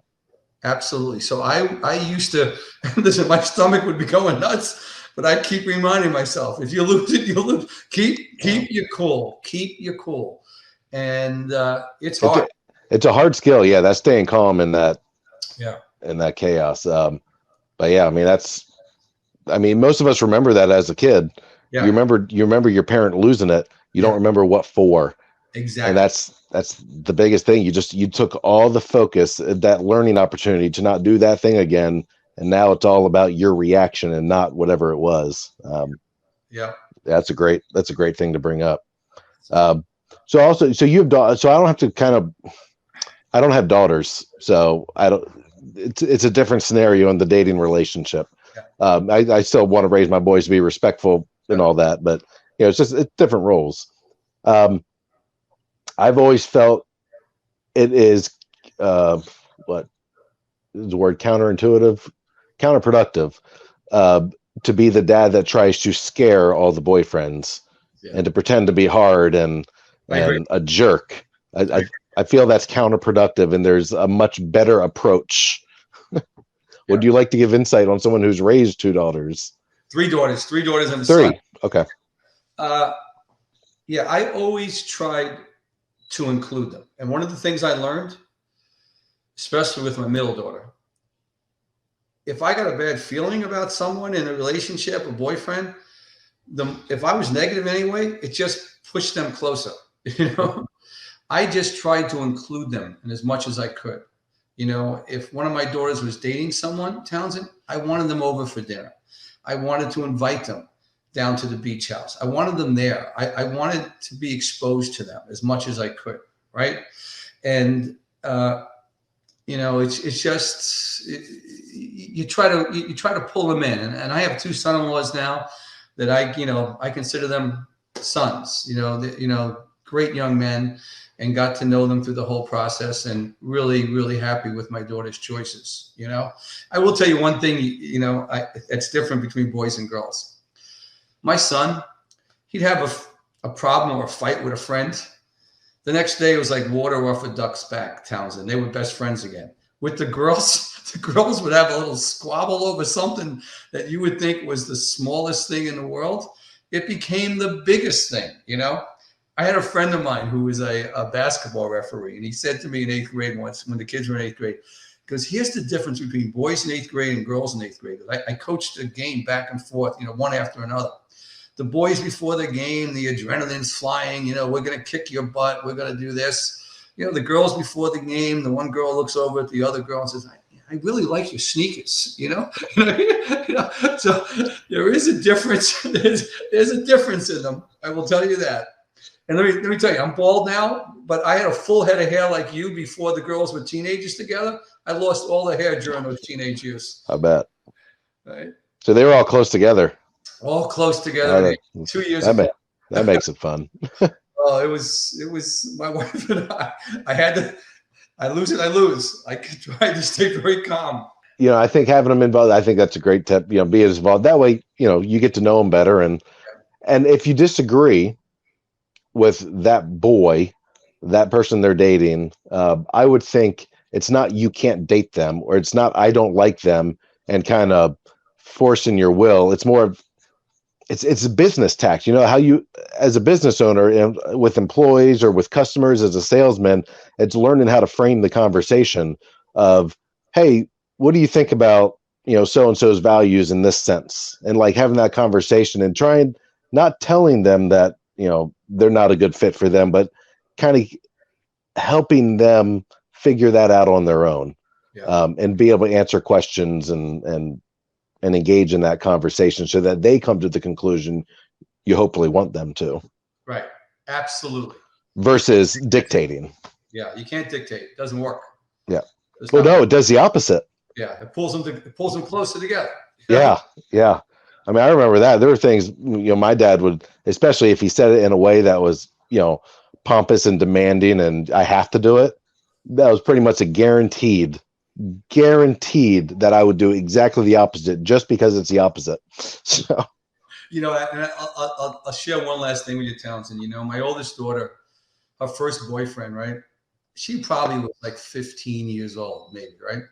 Absolutely. So I used to, listen, my stomach would be going nuts, but I keep reminding myself, if you lose it, you lose. Keep your cool. Keep your cool. And it's hard. It's a hard skill. Yeah. That's staying calm in that, in that chaos. But yeah, most of us remember that as a kid. Yeah. You remember your parent losing it. You don't remember what for. Exactly. And that's the biggest thing. You took all the focus, that learning opportunity to not do that thing again. And now it's all about your reaction and not whatever it was. That's a great thing to bring up. So you have daughters. So I don't have daughters. So it's a different scenario in the dating relationship. Yeah. I still want to raise my boys to be respectful and all that, but it's different roles. I've always felt it is what is the word, counterproductive, to be the dad that tries to scare all the boyfriends and to pretend to be hard and a jerk. I feel that's counterproductive, and there's a much better approach. Would you like to give insight on someone who's raised two daughters? Three daughters and a son. Okay. I always tried to include them. And one of the things I learned, especially with my middle daughter, if I got a bad feeling about someone in a relationship, a boyfriend, if I was negative anyway, it just pushed them closer. You know, I just tried to include them in as much as I could. You know, if one of my daughters was dating someone, Townsend, I wanted them over for dinner. I wanted to invite them down to the beach house. I wanted them there. I wanted to be exposed to them as much as I could, right? And you know, it's just you try to pull them in. And I have two son-in-laws now that I consider them sons. You know, great young men, and got to know them through the whole process, and really, really happy with my daughter's choices. You know, I will tell you one thing, you know, it's different between boys and girls. My son, he'd have a problem or a fight with a friend. The next day it was like water off a duck's back, Townsend. They were best friends again. With the girls, the girls would have a little squabble over something that you would think was the smallest thing in the world. It became the biggest thing, you know. I had a friend of mine who was a basketball referee, and he said to me in 8th grade once, when the kids were in 8th grade, because here's the difference between boys in 8th grade and girls in 8th grade. I coached a game back and forth, you know, one after another. The boys before the game, the adrenaline's flying, you know, we're going to kick your butt, we're going to do this. You know, the girls before the game, the one girl looks over at the other girl and says, I really like your sneakers, you know? So there is a difference. There's a difference in them. I will tell you that. And let me tell you, I'm bald now, but I had a full head of hair like you before the girls were teenagers together. I lost all the hair during those teenage years. I bet. Right? So they were all close together. All close together. 2 years ago. That makes it fun. Oh, it was my wife and I lose it, I lose. I try to stay very calm. You know, I think having them involved, I think that's a great tip, you know, be as involved. That way, you know, you get to know them better. And if you disagree with that boy, that person they're dating, I would think it's not you can't date them, or it's not I don't like them and kind of forcing your will. It's more of it's a business tax. You know how you, as a business owner and with employees or with customers as a salesman, it's learning how to frame the conversation of, hey, what do you think about, you know, so and so's values in this sense, and like having that conversation and trying, not telling them that, you know, they're not a good fit for them, but kind of helping them figure that out on their own. Yeah. And be able to answer questions and engage in that conversation so that they come to the conclusion you hopefully want them to. Right. Absolutely. Versus dictating. Yeah. You can't dictate. It doesn't work. Yeah. Well, no, it does the opposite. Yeah. It pulls them closer together. Yeah. Yeah. I mean, I remember that there were things, you know, my dad would, especially if he said it in a way that was, you know, pompous and demanding and I have to do it. That was pretty much a guaranteed that I would do exactly the opposite just because it's the opposite. So, you know, and I'll share one last thing with you, Townsend. You know, my oldest daughter, her first boyfriend, right? She probably was like 15 years old, maybe, right?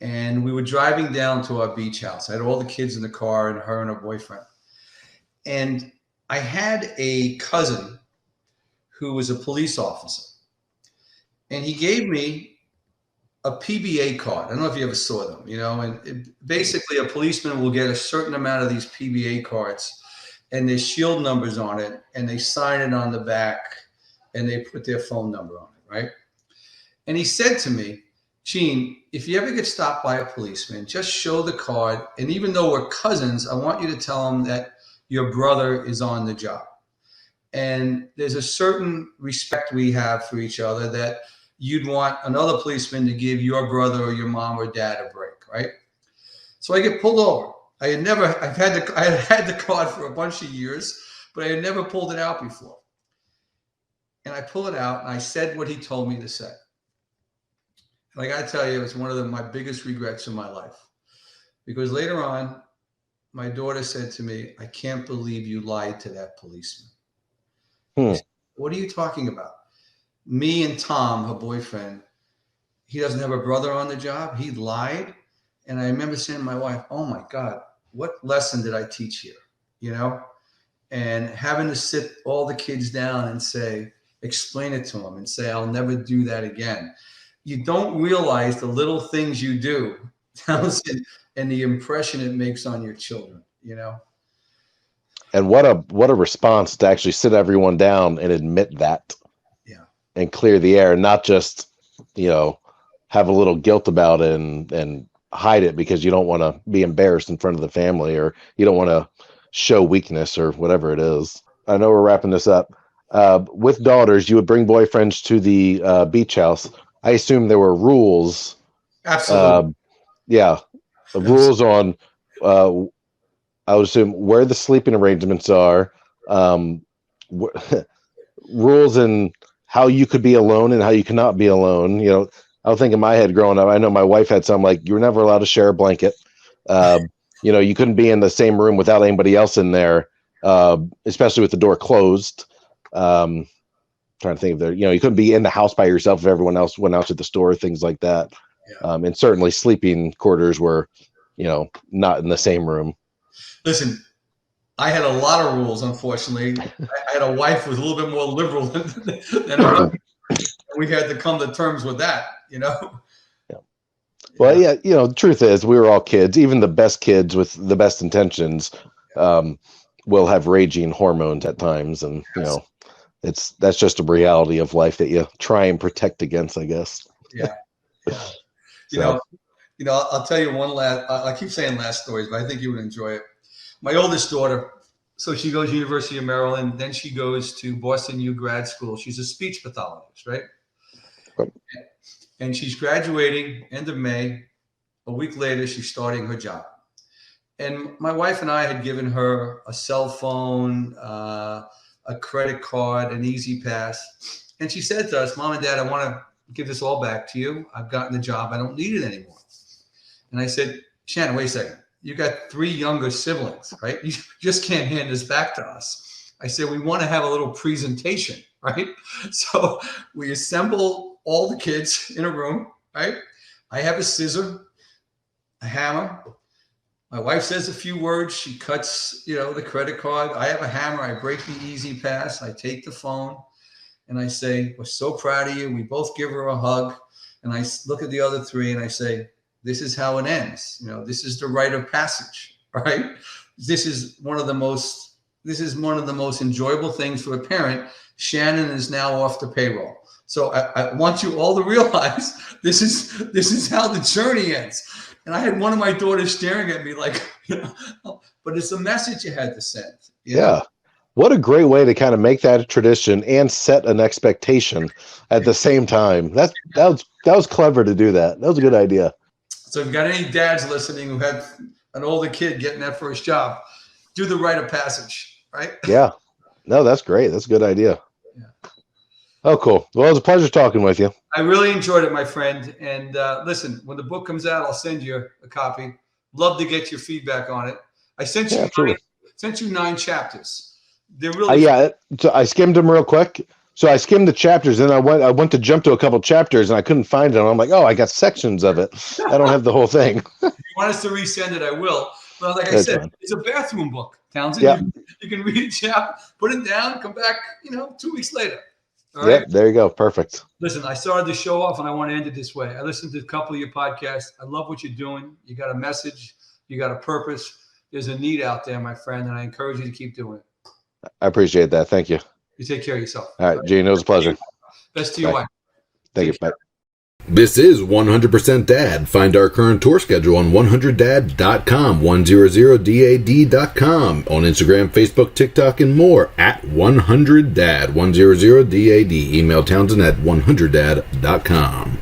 And we were driving down to our beach house. I had all the kids in the car and her and her boyfriend. And I had a cousin who was a police officer. And he gave me a PBA card. I don't know if you ever saw them, you know, and basically a policeman will get a certain amount of these PBA cards and there's shield numbers on it, and they sign it on the back and they put their phone number on it, right? And he said to me, Gene, if you ever get stopped by a policeman, just show the card. And even though we're cousins, I want you to tell him that your brother is on the job. And there's a certain respect we have for each other that you'd want another policeman to give your brother or your mom or dad a break, right? So I get pulled over. I had had the card for a bunch of years, but I had never pulled it out before. And I pull it out and I said what he told me to say. And I got to tell you, it was one of my biggest regrets in my life, because later on, my daughter said to me, I can't believe you lied to that policeman. Said, what are you talking about? Me and Tom, her boyfriend, he doesn't have a brother on the job. He lied. And I remember saying to my wife, oh my God, what lesson did I teach here? You know, and having to sit all the kids down and say, explain it to them and say, I'll never do that again. You don't realize the little things you do, Townsend, and the impression it makes on your children, you know? And what a response to actually sit everyone down and admit that. Yeah. And clear the air, not just, have a little guilt about it and hide it because you don't want to be embarrassed in front of the family, or you don't want to show weakness or whatever it is. I know we're wrapping this up. With daughters, you would bring boyfriends to the beach house. I assume there were rules. Absolutely. Rules on, I would assume, where the sleeping arrangements are, rules in how you could be alone and how you cannot be alone. I would think in my head growing up, I know my wife had some, like, you were never allowed to share a blanket. You couldn't be in the same room without anybody else in there, especially with the door closed. Trying to think of you couldn't be in the house by yourself if everyone else went out to the store, things like that. Yeah. And certainly sleeping quarters were, not in the same room. Listen, I had a lot of rules, unfortunately. I had a wife who was a little bit more liberal than I. We had to come to terms with that, Yeah. Well, yeah, the truth is we were all kids. Even the best kids with the best intentions will have raging hormones at times. And, that's just a reality of life that you try and protect against, I guess. Yeah. I'll tell you one last, I keep saying last stories, but I think you would enjoy it. My oldest daughter, so she goes to University of Maryland, then she goes to Boston U grad school. She's a speech pathologist, right? And she's graduating end of May. A week later, she's starting her job. And my wife and I had given her a cell phone, a credit card, an Easy Pass. And she said to us, Mom and Dad, I want to give this all back to you. I've gotten the job. I don't need it anymore. And I said, Shannon, wait a second. You got 3 younger siblings, right? You just can't hand this back to us. I said, we want to have a little presentation, right? So we assemble all the kids in a room, right? I have a scissor, a hammer. My wife says a few words. She cuts, the credit card. I have a hammer. I break the Easy Pass. I take the phone and I say, we're so proud of you. We both give her a hug. And I look at the other 3 and I say, this is how it ends. This is the rite of passage, right? This is one of the most enjoyable things for a parent. Shannon is now off the payroll. So I want you all to realize this is how the journey ends. And I had one of my daughters staring at me like, but it's a message you had to send. Yeah. What a great way to kind of make that a tradition and set an expectation at the same time. That was clever to do that. That was a good idea. So if you've got any dads listening who had an older kid getting that first job, do the rite of passage, right? Yeah. No, that's great. That's a good idea. Yeah. Oh, cool. Well, it was a pleasure talking with you. I really enjoyed it, my friend. And listen, when the book comes out, I'll send you a copy. Love to get your feedback on it. I sent you 9 chapters. They're really So I skimmed them real quick. So I skimmed the chapters, and I went to jump to a couple chapters, and I couldn't find it. I'm like, I got sections of it. I don't have the whole thing. If you want us to resend it, I will. But like I said, fine. It's a bathroom book, Townsend. Yep. You can read a chapter, put it down, come back, 2 weeks later. All right? There you go. Perfect. Listen, I started the show off, and I want to end it this way. I listened to a couple of your podcasts. I love what you're doing. You got a message. You got a purpose. There's a need out there, my friend, and I encourage you to keep doing it. I appreciate that. Thank you. You take care of yourself. All right, Gene, it was a pleasure. Best to your wife. Thank you. Bye. This is 100% Dad. Find our current tour schedule on 100dad.com, 100dad.com, on Instagram, Facebook, TikTok, and more at 100dad, 100dad. Email Townsend at 100dad.com.